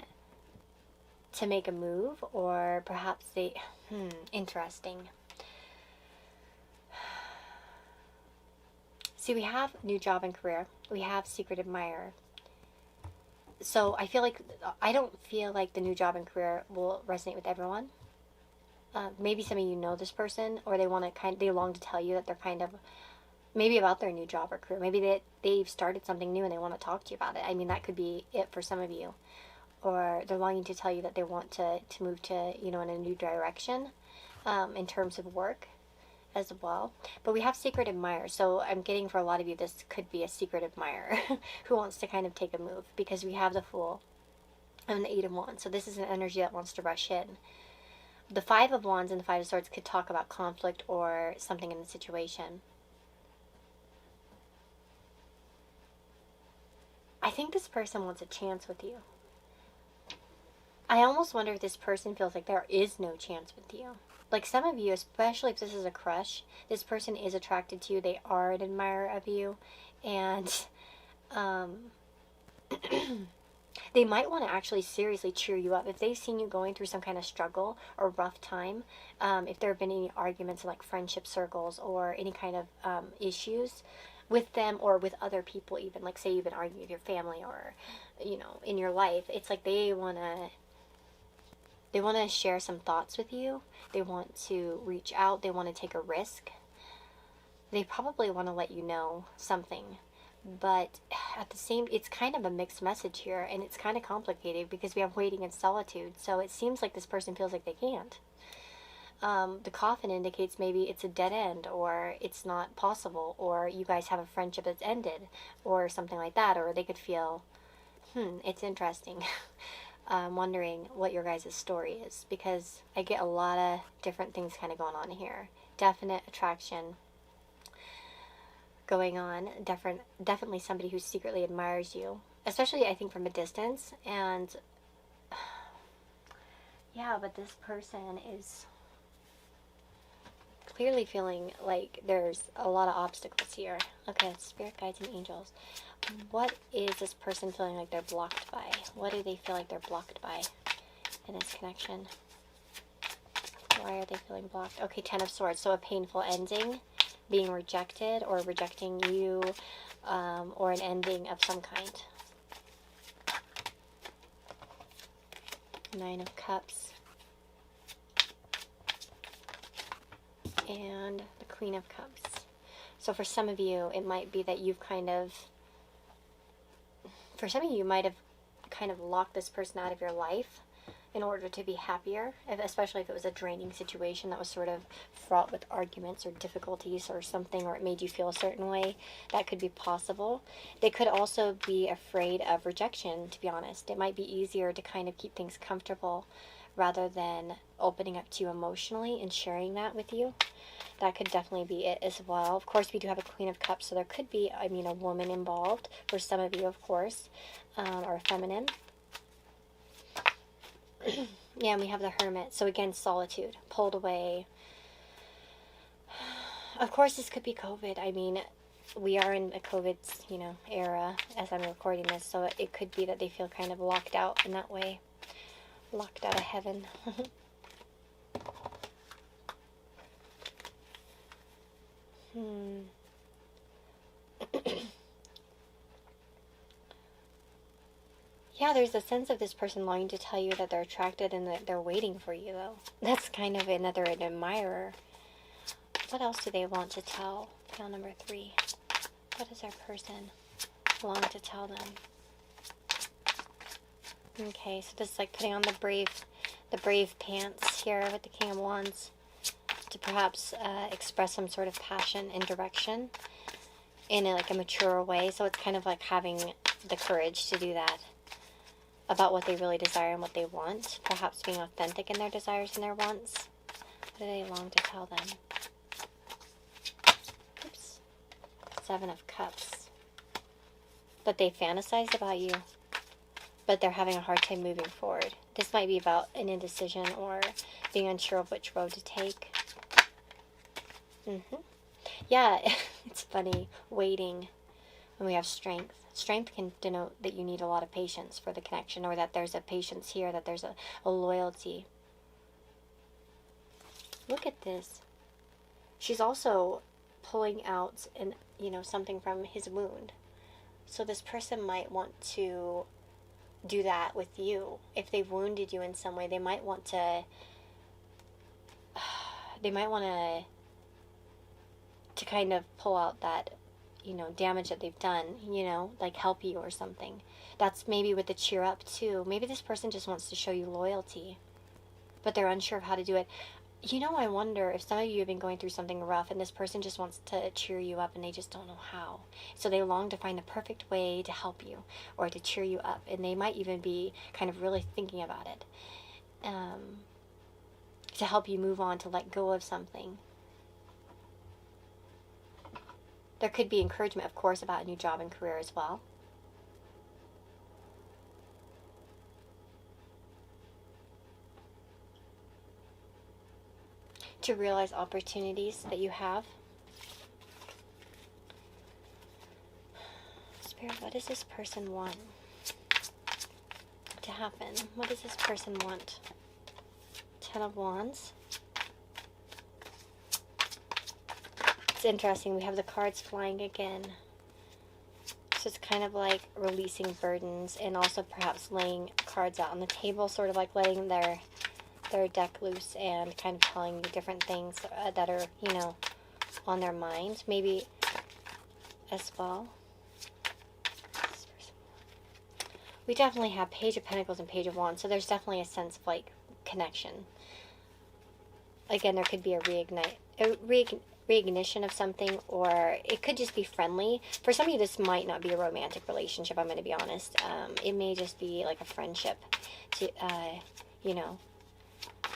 to make a move, or perhaps they, interesting. See, we have new job and career. We have secret admirer. So I don't feel like the new job and career will resonate with everyone. Maybe some of you know this person, or they long to tell you that they're kind of maybe about their new job or career. Maybe they've started something new and they want to talk to you about it. I mean, that could be it for some of you. Or they're longing to tell you that they want to move to, in a new direction in terms of work as well. But we have secret admirer. So I'm getting for a lot of you, this could be a secret admirer who wants to kind of take a move, because we have the Fool and the Eight of Wands. So this is an energy that wants to rush in. The Five of Wands and the Five of Swords could talk about conflict or something in the situation. I think this person wants a chance with you. I almost wonder if this person feels like there is no chance with you. Like some of you, especially if this is a crush, this person is attracted to you. They are an admirer of you. And they might want to actually seriously cheer you up. If they've seen you going through some kind of struggle or rough time, if there have been any arguments in like friendship circles or any kind of issues with them or with other people, even like say you've been arguing with your family or in your life, it's like they want to share some thoughts with you. They want to reach out. They want to take a risk. They probably want to let you know something. But at the same, it's kind of a mixed message here, and it's kind of complicated because we have waiting and solitude. So it seems like this person feels like they can't. The coffin indicates maybe it's a dead end, or it's not possible, or you guys have a friendship that's ended, or something like that. Or they could feel, it's interesting. Wondering what your guys' story is, because I get a lot of different things kind of going on here. Definite attraction going on. Definitely somebody who secretly admires you, especially I think from a distance. And yeah, but this person is clearly feeling like there's a lot of obstacles here. Okay, spirit guides and angels. What is this person feeling like they're blocked by? What do they feel like they're blocked by in this connection? Why are they feeling blocked? Okay, Ten of Swords. So a painful ending, being rejected or rejecting you, or an ending of some kind. Nine of Cups. And the Queen of Cups. So for some of you, it might be that you've for some of you might have kind of locked this person out of your life in order to be happier, especially if it was a draining situation that was sort of fraught with arguments or difficulties or something, or it made you feel a certain way. That could be possible. They could also be afraid of rejection, to be honest. It might be easier to kind of keep things comfortable rather than opening up to you emotionally and sharing that with you. That could definitely be it as well. Of course, we do have a Queen of Cups, so there could be, a woman involved for some of you, of course, or feminine. Yeah, and we have the Hermit. So again, solitude, pulled away. Of course, this could be COVID. I mean, we are in a COVID, era as I'm recording this, so it could be that they feel kind of locked out in that way. Locked out of heaven. Yeah, there's a sense of this person longing to tell you that they're attracted and that they're waiting for you, though. That's kind of an admirer. What else do they want to tell? Pile number 3. What does our person long to tell them? Okay, so this is like putting on the brave pants here with the King of Wands to perhaps express some sort of passion and direction in a mature way. So it's kind of like having the courage to do that about what they really desire and what they want. Perhaps being authentic in their desires and their wants. What do they long to tell them? Oops. 7 of Cups. But they fantasize about you, but they're having a hard time moving forward. This might be about an indecision or being unsure of which road to take. Yeah, it's funny, waiting when we have strength. Strength can denote that you need a lot of patience for the connection, or that there's a patience here, that there's a loyalty. Look at this. She's also pulling out something from his wound. So this person might want to do that with you. If they've wounded you in some way, they might want to kind of pull out that, damage that they've done, like help you or something. That's maybe with the cheer up too. Maybe this person just wants to show you loyalty, but they're unsure of how to do it. I wonder if some of you have been going through something rough and this person just wants to cheer you up and they just don't know how. So they long to find the perfect way to help you or to cheer you up. And they might even be kind of really thinking about it, to help you move on, to let go of something. There could be encouragement, of course, about a new job and career as well. To realize opportunities that you have. Spirit, what does this person want to happen? What does this person want? 10 of Wands. It's interesting, we have the cards flying again. So it's kind of like releasing burdens and also perhaps laying cards out on the table, sort of like letting their deck loose and kind of telling you different things that are, on their mind, maybe as well. We definitely have Page of Pentacles and Page of Wands, so there's definitely a sense of like connection. Again, there could be a reignition of something, or it could just be friendly. For some of you, this might not be a romantic relationship, I'm going to be honest. It may just be like a friendship,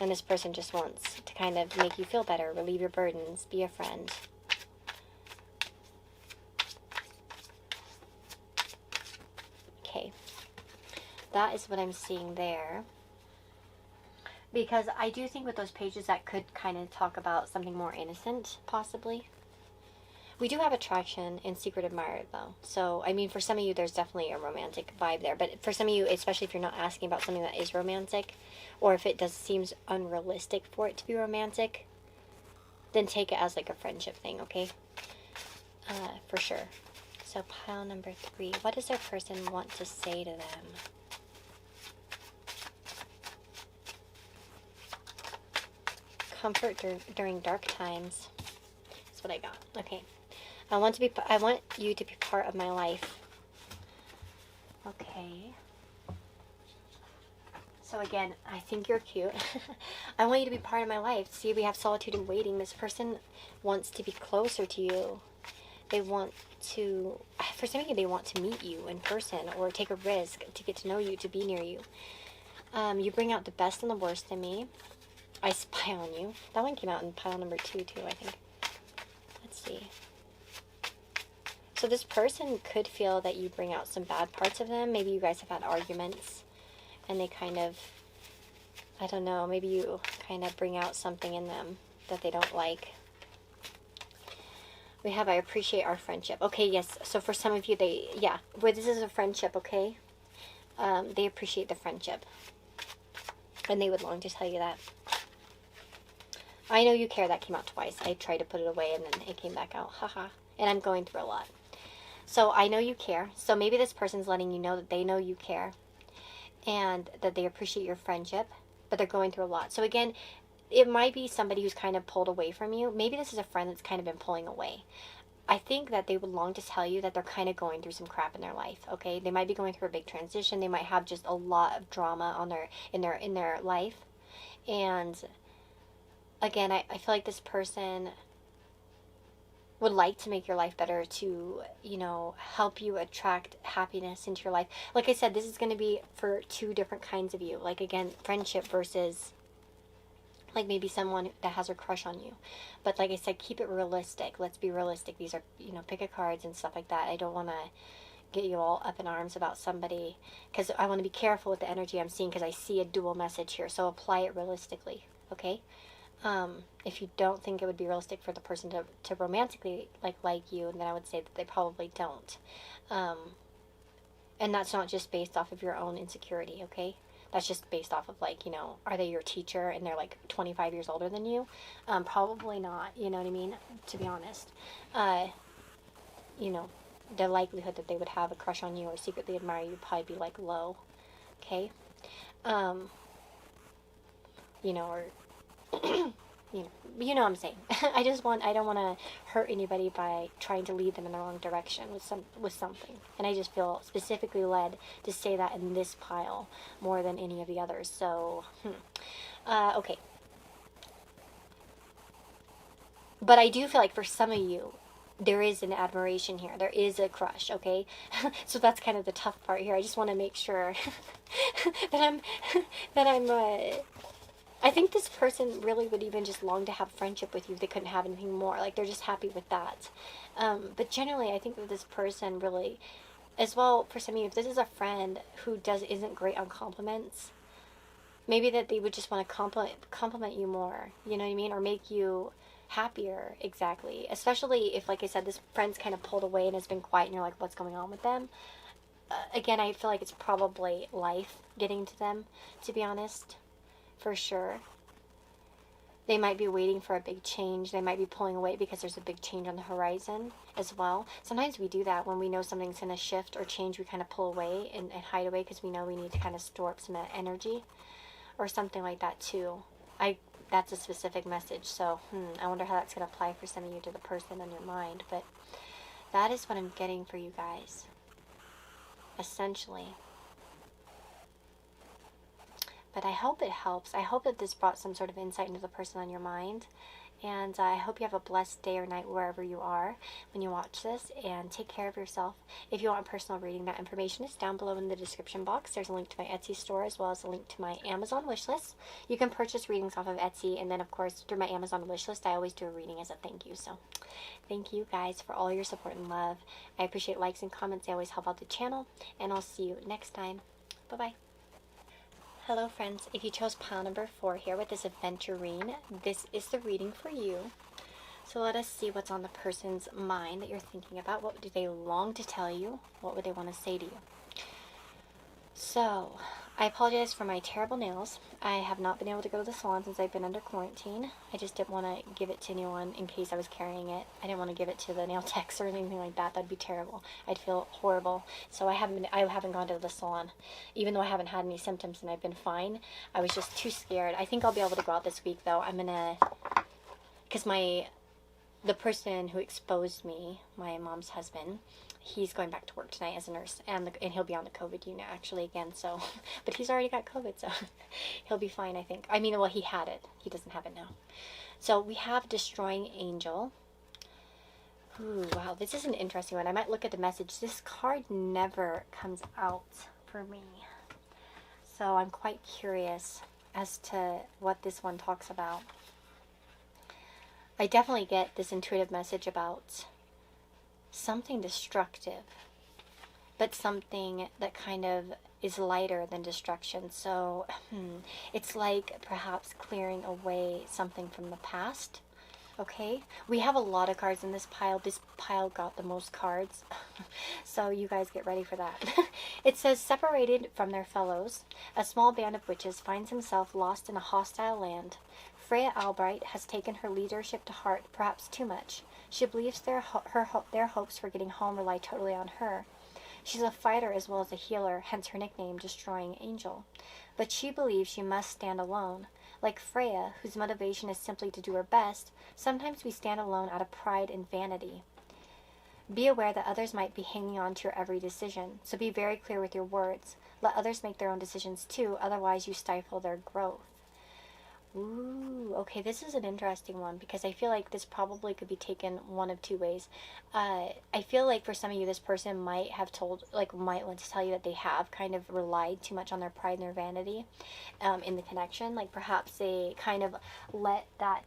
and this person just wants to kind of make you feel better, relieve your burdens, be a friend. Okay, that is what I'm seeing there. Because I do think with those pages that could kind of talk about something more innocent, possibly. We do have attraction and secret admirer, though. So, I mean, for some of you, there's definitely a romantic vibe there. But for some of you, especially if you're not asking about something that is romantic, or if it seems unrealistic for it to be romantic, then take it as like a friendship thing, okay? For sure. So, pile number 3. What does their person want to say to them? Comfort during dark times. That's what I got. Okay. I want you to be part of my life. Okay. So again, I think you're cute. I want you to be part of my life. See, we have solitude and waiting. This person wants to be closer to you. They want to, for some of you, they want to meet you in person or take a risk to get to know you, to be near you. You bring out the best and the worst in me. I spy on you. That one came out in pile number 2 too, I think. Let's see. So this person could feel that you bring out some bad parts of them. Maybe you guys have had arguments and they kind of, I don't know, maybe you kind of bring out something in them that they don't like. We have, I appreciate our friendship. Okay, yes. So for some of you, this is a friendship, okay? They appreciate the friendship. And they would long to tell you that. I know you care. That came out twice. I tried to put it away and then it came back out. Haha. And I'm going through a lot. So I know you care. So maybe this person's letting you know that they know you care. And that they appreciate your friendship. But they're going through a lot. So again, it might be somebody who's kind of pulled away from you. Maybe this is a friend that's kind of been pulling away. I think that they would long to tell you that they're kind of going through some crap in their life, okay? They might be going through a big transition. They might have just a lot of drama in their life. And again, I feel like this person would like to make your life better, to, help you attract happiness into your life. Like I said, this is going to be for 2 different kinds of you. Like, again, friendship versus, like, maybe someone that has a crush on you. But like I said, keep it realistic. Let's be realistic. These are, pick a cards and stuff like that. I don't want to get you all up in arms about somebody, because I want to be careful with the energy I'm seeing, because I see a dual message here. So apply it realistically, okay? If you don't think it would be realistic for the person to romantically like you, then I would say that they probably don't. And that's not just based off of your own insecurity, okay? That's just based off of, are they your teacher and they're 25 years older than you? Probably not, you know what I mean? To be honest. The likelihood that they would have a crush on you or secretly admire you would probably be low. okay? You know, or you know what I'm saying. I don't want to hurt anybody by trying to lead them in the wrong direction with something. And I just feel specifically led to say that in this pile more than any of the others. So, okay. But I do feel like for some of you, there is an admiration here. There is a crush, okay? So that's kind of the tough part here. I just want to make sure that I'm I think this person really would even just long to have friendship with you if they couldn't have anything more. Like, they're just happy with that. But generally, I think that this person really, as well, for some of you, if this is a friend who isn't great on compliments, maybe that they would just want to compliment you more. You know what I mean? Or make you happier, exactly. Especially if, like I said, this friend's kind of pulled away and has been quiet and you're like, what's going on with them? Again, I feel like it's probably life getting to them, to be honest. For sure. They might be waiting for a big change. They might be pulling away because there's a big change on the horizon as well. Sometimes we do that when we know something's going to shift or change. We kind of pull away and hide away because we know we need to kind of store up some energy or something like that too. That's a specific message. So I wonder how that's going to apply for some of you to the person on your mind. But that is what I'm getting for you guys, essentially. But I hope it helps. I hope that this brought some sort of insight into the person on your mind. And I hope you have a blessed day or night wherever you are when you watch this. And take care of yourself. If you want a personal reading, that information is down below in the description box. There's a link to my Etsy store as well as a link to my Amazon wishlist. You can purchase readings off of Etsy. And then, of course, through my Amazon wishlist, I always do a reading as a thank you. So thank you guys for all your support and love. I appreciate likes and comments. They always help out the channel. And I'll see you next time. Bye-bye. Hello friends, if you chose pile number 4 here with this aventurine, this is the reading for you. So let us see what's on the person's mind that you're thinking about. What do they long to tell you? What would they want to say to you? So, I apologize for my terrible nails. I have not been able to go to the salon since I've been under quarantine. I just didn't want to give it to anyone in case I was carrying it. I didn't want to give it to the nail techs or anything like that. That'd be terrible. I'd feel horrible. So I haven't gone to the salon. Even though I haven't had any symptoms and I've been fine, I was just too scared. I think I'll be able to go out this week though. Because the person who exposed me, my mom's husband, he's going back to work tonight as a nurse, and he'll be on the COVID unit actually again. So, but he's already got COVID, so he'll be fine, I think. I mean, well, he had it. He doesn't have it now. So we have Destroying Angel. Ooh, wow, this is an interesting one. I might look at the message. This card never comes out for me, so I'm quite curious as to what this one talks about. I definitely get this intuitive message about something destructive, but something that kind of is lighter than destruction. So it's like perhaps clearing away something from the past. Okay, we have a lot of cards in this pile. This pile got the most cards, so you guys get ready for that. It says, separated from their fellows, a small band of witches finds himself lost in a hostile land. Freya Albright has taken her leadership to heart, perhaps too much. She believes their hopes for getting home rely totally on her. She's a fighter as well as a healer, hence her nickname, Destroying Angel. But she believes she must stand alone. Like Freya, whose motivation is simply to do her best, sometimes we stand alone out of pride and vanity. Be aware that others might be hanging on to your every decision, so be very clear with your words. Let others make their own decisions too, otherwise you stifle their growth. Ooh, okay, this is an interesting one because I feel like this probably could be taken one of two ways. I feel like for some of you, this person might want to tell you that they have kind of relied too much on their pride and their vanity in the connection. Like perhaps they kind of let that,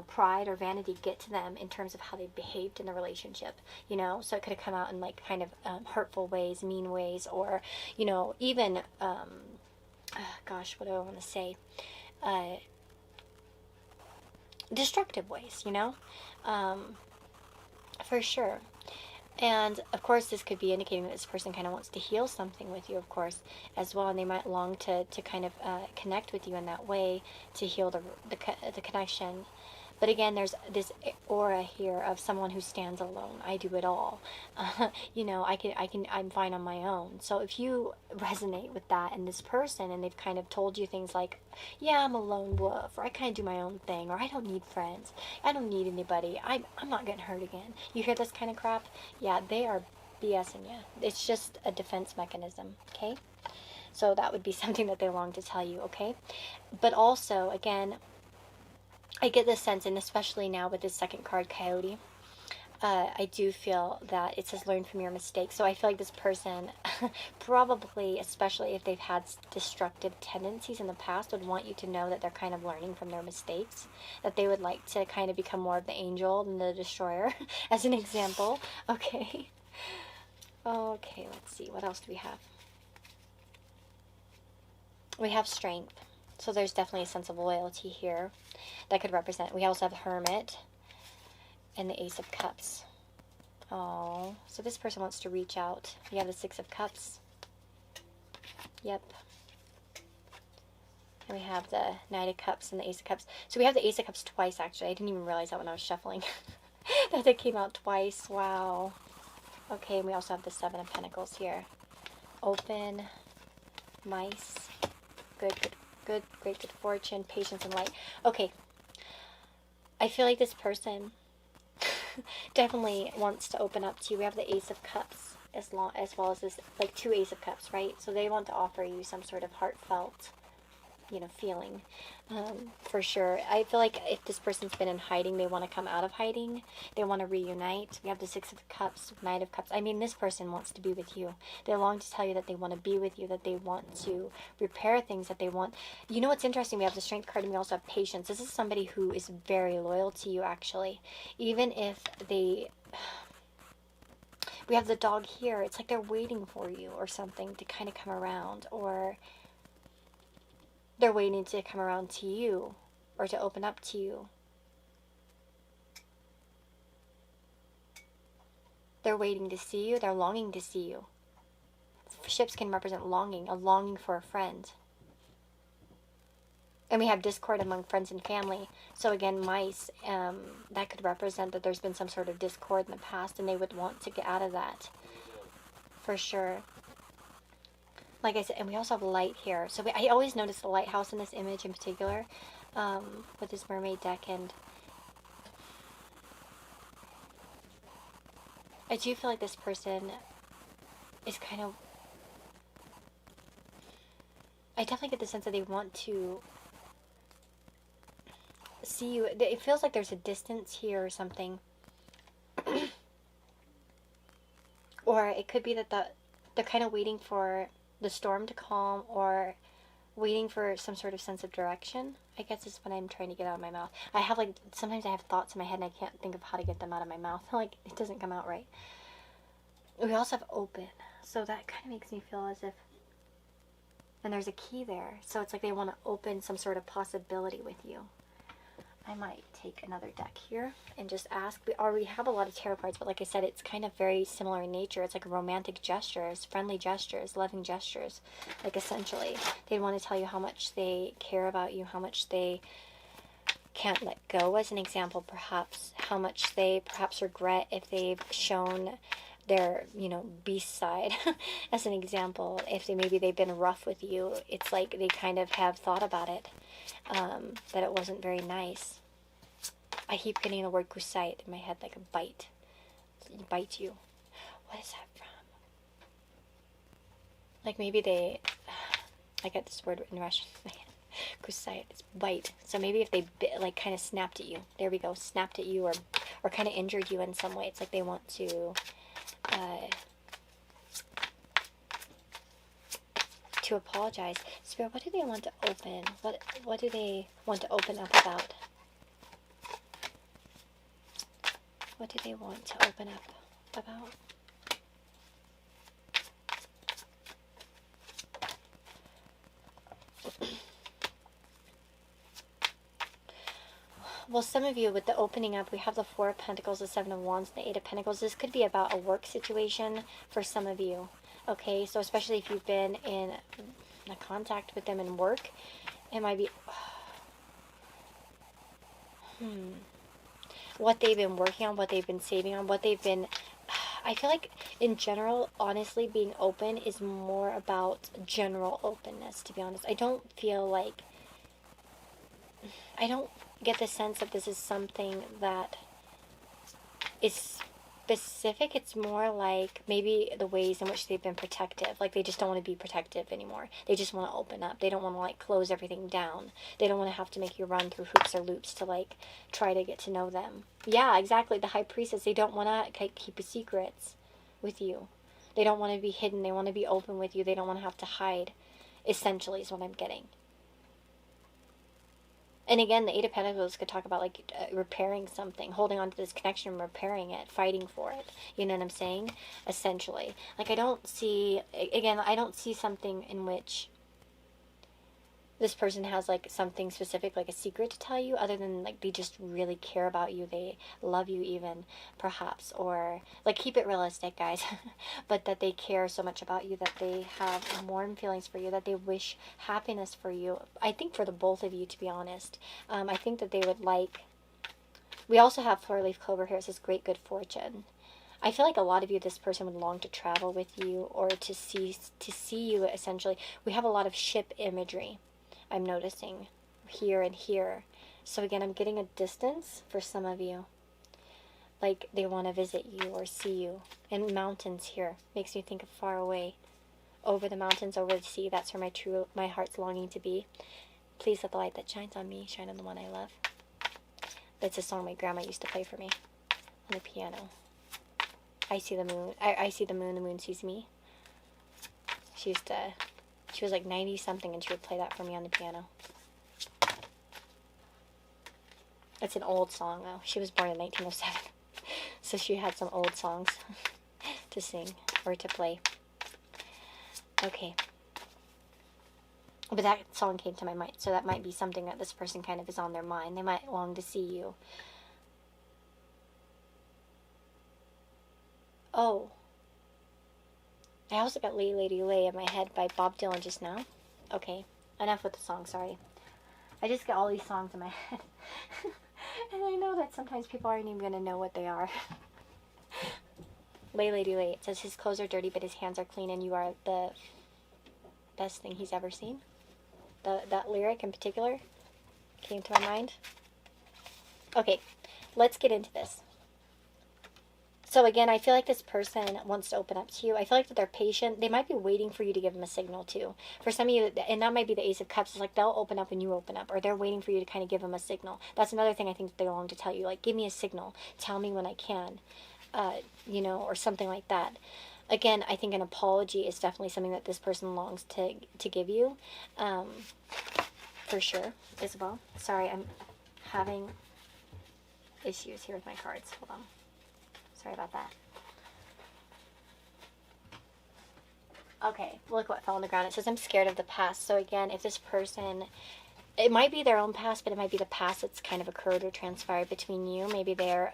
pride or vanity get to them in terms of how they behaved in the relationship, so it could have come out in like kind of hurtful ways, mean ways, or, even, gosh, what do I want to say? Destructive ways, for sure. And of course this could be indicating that this person kind of wants to heal something with you, of course, as well, and they might long to kind of connect with you in that way to heal the connection. But again, there's this aura here of someone who stands alone. I do it all. You know, I'm fine on my own. So if you resonate with that and this person, and they've kind of told you things like, yeah, I'm a lone wolf, or I kind of do my own thing, or I don't need friends, I don't need anybody, I'm not getting hurt again. You hear this kind of crap? Yeah, they are BSing you. It's just a defense mechanism, okay? So that would be something that they long to tell you, okay? But also, again, I get this sense, and especially now with this second card, Coyote, I do feel that it says learn from your mistakes. So I feel like this person probably, especially if they've had destructive tendencies in the past, would want you to know that they're kind of learning from their mistakes, that they would like to kind of become more of the angel than the destroyer, as an example. Okay. Okay, let's see. What else do we have? We have strength. So there's definitely a sense of loyalty here that could represent. We also have Hermit and the Ace of Cups. Oh, so this person wants to reach out. You have the Six of Cups. Yep. And we have the Knight of Cups and the Ace of Cups. So we have the Ace of Cups twice, actually. I didn't even realize that when I was shuffling. That it came out twice. Wow. Okay, and we also have the Seven of Pentacles here. Open, mice, good, great good fortune, patience, and light. Okay. I feel like this person definitely wants to open up to you. We have the Ace of Cups as well as this, like, two Ace of Cups, right? So they want to offer you some sort of heartfelt, you know, feeling, for sure. I feel like if this person's been in hiding, they want to come out of hiding. They want to reunite. We have the Six of Cups, Knight of Cups. I mean, this person wants to be with you. They long to tell you that they want to be with you, that they want to repair things, that they want. You know what's interesting? We have the Strength card, and we also have Patience. This is somebody who is very loyal to you, actually. Even if they... We have the Dog here. It's like they're waiting for you or something to kind of come around, or they're waiting to come around to you or to open up to you. They're waiting to see you. They're longing to see you. Ships can represent longing, a longing for a friend. And we have discord among friends and family. So again, mice, that could represent that there's been some sort of discord in the past, and they would want to get out of that. For sure. Like I said, and we also have light here. So I always notice the lighthouse in this image in particular, with this mermaid deck. And I do feel like this person is kind of... I definitely get the sense that they want to see you. It feels like there's a distance here or something. Or it could be that they're kind of waiting for the storm to calm, or waiting for some sort of sense of direction, I guess is what I'm trying to get out of my mouth. I have, like, sometimes I have thoughts in my head and I can't think of how to get them out of my mouth. Like, it doesn't come out right. We also have open, so that kind of makes me feel as if, and there's a key there, so it's like they want to open some sort of possibility with you. I might take another deck here and just ask. We already have a lot of tarot cards, but like I said, it's kind of very similar in nature. It's like romantic gestures, friendly gestures, loving gestures. Like, essentially, they want to tell you how much they care about you, how much they can't let go, as an example, perhaps. How much they perhaps regret if they've shown their, you know, beast side, as an example. If maybe they've been rough with you, it's like they kind of have thought about it, that it wasn't very nice. I keep getting the word kusite in my head, like a bite. Bite you. What is that from? Like, maybe they... I got this word in Russian in my head. Kusite. It's bite. So maybe if they, like, kind of snapped at you. There we go. Snapped at you, or kind of injured you in some way. It's like they want to... to apologize. Spirit, what do they want to open? What do they want to open up about? What do they want to open up about? Well, some of you, with the opening up, we have the Four of Pentacles, the Seven of Wands, and the Eight of Pentacles. This could be about a work situation for some of you. Okay, so especially if you've been in a contact with them in work, it might be... what they've been working on, what they've been saving on, what they've been... I feel like, in general, honestly, being open is more about general openness, to be honest. I don't feel like... I don't get the sense that this is something that is specific. It's more like maybe the ways in which they've been protective. Like, they just don't want to be protective anymore. They just want to open up. They don't want to, like, close everything down. They don't want to have to make you run through hoops or loops to, like, try to get to know them. Yeah, exactly. The high priestess, they don't want to keep secrets with you. They don't want to be hidden. They want to be open with you. They don't want to have to hide, essentially, is what I'm getting. And again, the Eight of Pentacles could talk about, like, repairing something, holding on to this connection, repairing it, fighting for it. You know what I'm saying? Essentially. Like, I don't see something in which this person has, like, something specific, like a secret to tell you, other than, like, they just really care about you. They love you even, perhaps. Or, like, keep it realistic, guys. But that they care so much about you, that they have warm feelings for you, that they wish happiness for you. I think for the both of you, to be honest. I think that they would like... We also have four-leaf clover here. It says great good fortune. I feel like a lot of you, this person would long to travel with you, or to see you, essentially. We have a lot of ship imagery, I'm noticing, here and here. So again, I'm getting a distance for some of you. Like, they want to visit you or see you. And mountains here. Makes me think of far away. Over the mountains, over the sea. That's where my heart's longing to be. Please let the light that shines on me shine on the one I love. That's a song my grandma used to play for me on the piano. I see the moon. I see the moon sees me. She was like 90-something, and she would play that for me on the piano. It's an old song, though. She was born in 1907. So she had some old songs to sing or to play. Okay. But that song came to my mind, so that might be something that this person kind of is on their mind. They might long to see you. Oh. I also got Lay Lady Lay in my head by Bob Dylan just now. Okay, enough with the song, sorry. I just get all these songs in my head. And I know that sometimes people aren't even going to know what they are. Lay Lady Lay. It says his clothes are dirty, but his hands are clean, and you are the best thing he's ever seen. That lyric in particular came to my mind. Okay, let's get into this. So again, I feel like this person wants to open up to you. I feel like that they're patient. They might be waiting for you to give them a signal too. For some of you, and that might be the Ace of Cups, it's like they'll open up when you open up, or they're waiting for you to kind of give them a signal. That's another thing I think that they long to tell you, like, give me a signal. Tell me when I can, or something like that. Again, I think an apology is definitely something that this person longs to give you, for sure, Isabel. Sorry, I'm having issues here with my cards. Hold on. Sorry about that. Okay, look what fell on the ground. It says, I'm scared of the past. So again, if this person, it might be their own past, but it might be the past that's kind of occurred or transpired between you. Maybe they're,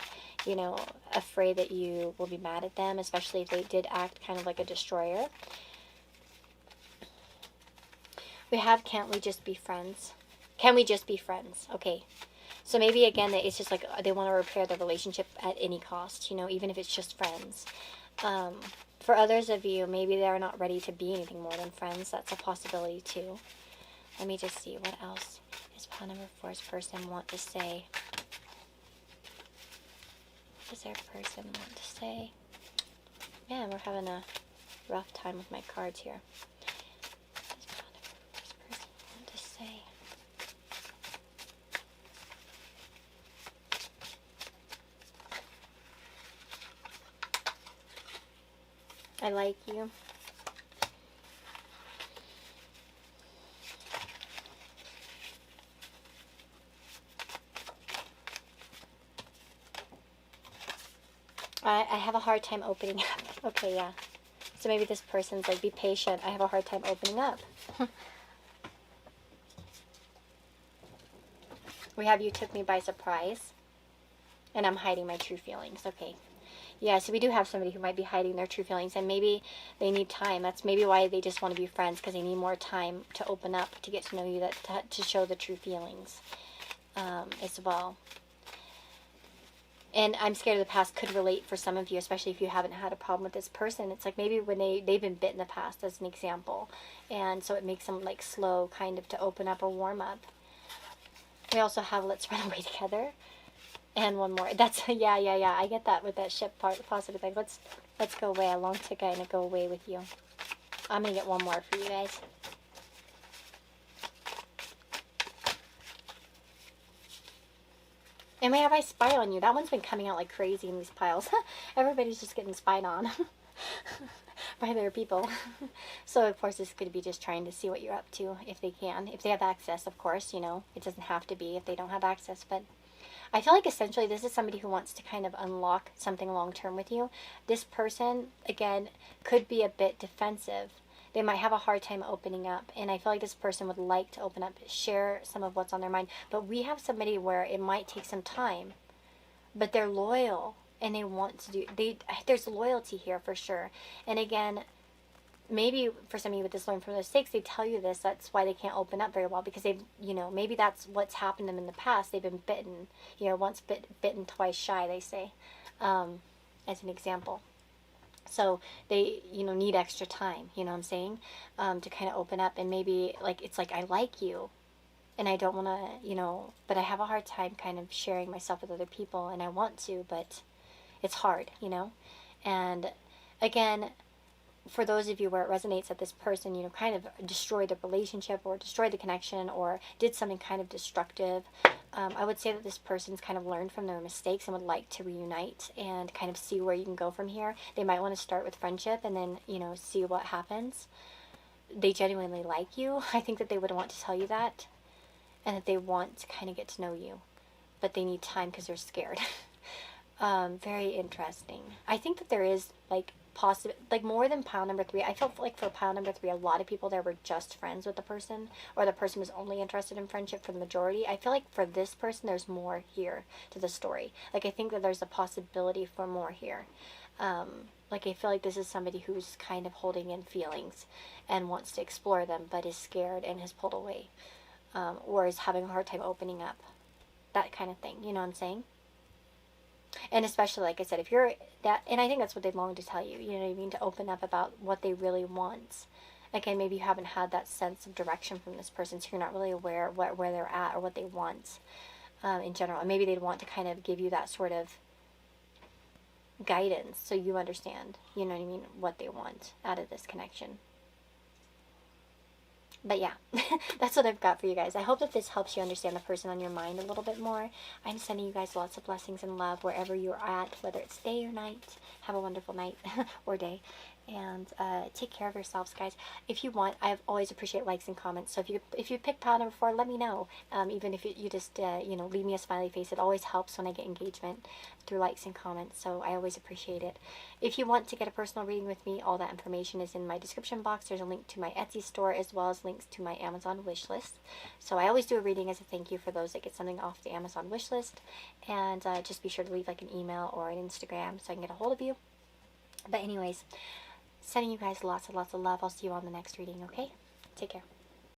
afraid that you will be mad at them, especially if they did act kind of like a destroyer. We have, can't we just be friends? Can we just be friends? Okay. So maybe, again, it's just like they want to repair the relationship at any cost, even if it's just friends. For others of you, maybe they're not ready to be anything more than friends. That's a possibility, too. Let me just see. What else does pile number 4's person want to say? What does their person want to say? Man, we're having a rough time with my cards here. What does pile number 4's person want to say? I like you. I have a hard time opening up. Okay, yeah. So maybe this person's like, be patient. I have a hard time opening up. We have you took me by surprise. And I'm hiding my true feelings. Okay. Yeah, so we do have somebody who might be hiding their true feelings, and maybe they need time. That's maybe why they just want to be friends, because they need more time to open up, to get to know you, to show the true feelings as well. And I'm scared of the past could relate for some of you, especially if you haven't had a problem with this person. It's like maybe when they've been bit in the past, as an example. And so it makes them like slow kind of to open up or warm up. We also have let's run away together. And one more. That's, yeah. I get that with that ship part, positive thing. Let's go away. A long ticket and go away with you. I'm going to get one more for you guys. And we have I spy on you. That one's been coming out like crazy in these piles. Everybody's just getting spied on by their people. So, of course, this could be just trying to see what you're up to if they can. If they have access, of course, you know. It doesn't have to be if they don't have access. But I feel like essentially this is somebody who wants to kind of unlock something long-term with you. This person, again, could be a bit defensive. They might have a hard time opening up, and I feel like this person would like to open up, share some of what's on their mind. But we have somebody where it might take some time, but they're loyal and they want to do. There's loyalty here for sure. And again, maybe for some of you with this learn from their mistakes, they tell you this. That's why they can't open up very well, because they've, you know, maybe that's what's happened to them in the past. They've been bitten, you know, once bitten, twice shy, they say, as an example. So they, you know, need extra time, you know what I'm saying, to kind of open up. And maybe, like, it's like, I like you, and I don't want to, you know, but I have a hard time kind of sharing myself with other people, and I want to, but it's hard, you know. And again, for those of you where it resonates that this person, you know, kind of destroyed the relationship or destroyed the connection or did something kind of destructive, I would say that this person's kind of learned from their mistakes and would like to reunite and kind of see where you can go from here. They might want to start with friendship and then, you know, see what happens. They genuinely like you. I think that they would want to tell you that, and that they want to kind of get to know you, but they need time because they're scared. Very interesting. I think that there is like like more than pile number 3. I felt like for pile number 3, a lot of people there were just friends with the person, or the person was only interested in friendship for the majority. I feel like for this person, there's more here to the story. Like, I think that there's a possibility for more here. Like, I feel like this is somebody who's kind of holding in feelings and wants to explore them, but is scared and has pulled away, or is having a hard time opening up. That kind of thing, you know what I'm saying? And especially, like I said, if you're that, and I think that's what they long to tell you, you know what I mean, to open up about what they really want. Again, maybe you haven't had that sense of direction from this person, so you're not really aware where they're at or what they want in general. And maybe they'd want to kind of give you that sort of guidance so you understand, you know what I mean, what they want out of this connection. But yeah, that's what I've got for you guys. I hope that this helps you understand the person on your mind a little bit more. I'm sending you guys lots of blessings and love wherever you're at, whether it's day or night. Have a wonderful night or day. And take care of yourselves, guys. If you want, I always appreciate likes and comments. So if you pick pile number 4, let me know. Even if you just you know, leave me a smiley face, it always helps when I get engagement through likes and comments. So I always appreciate it. If you want to get a personal reading with me, all that information is in my description box. There's a link to my Etsy store as well as links to my Amazon wish list. So I always do a reading as a thank you for those that get something off the Amazon wish list. And just be sure to leave like an email or an Instagram so I can get a hold of you. But anyways, sending you guys lots and lots of love. I'll see you on the next reading, okay? Take care.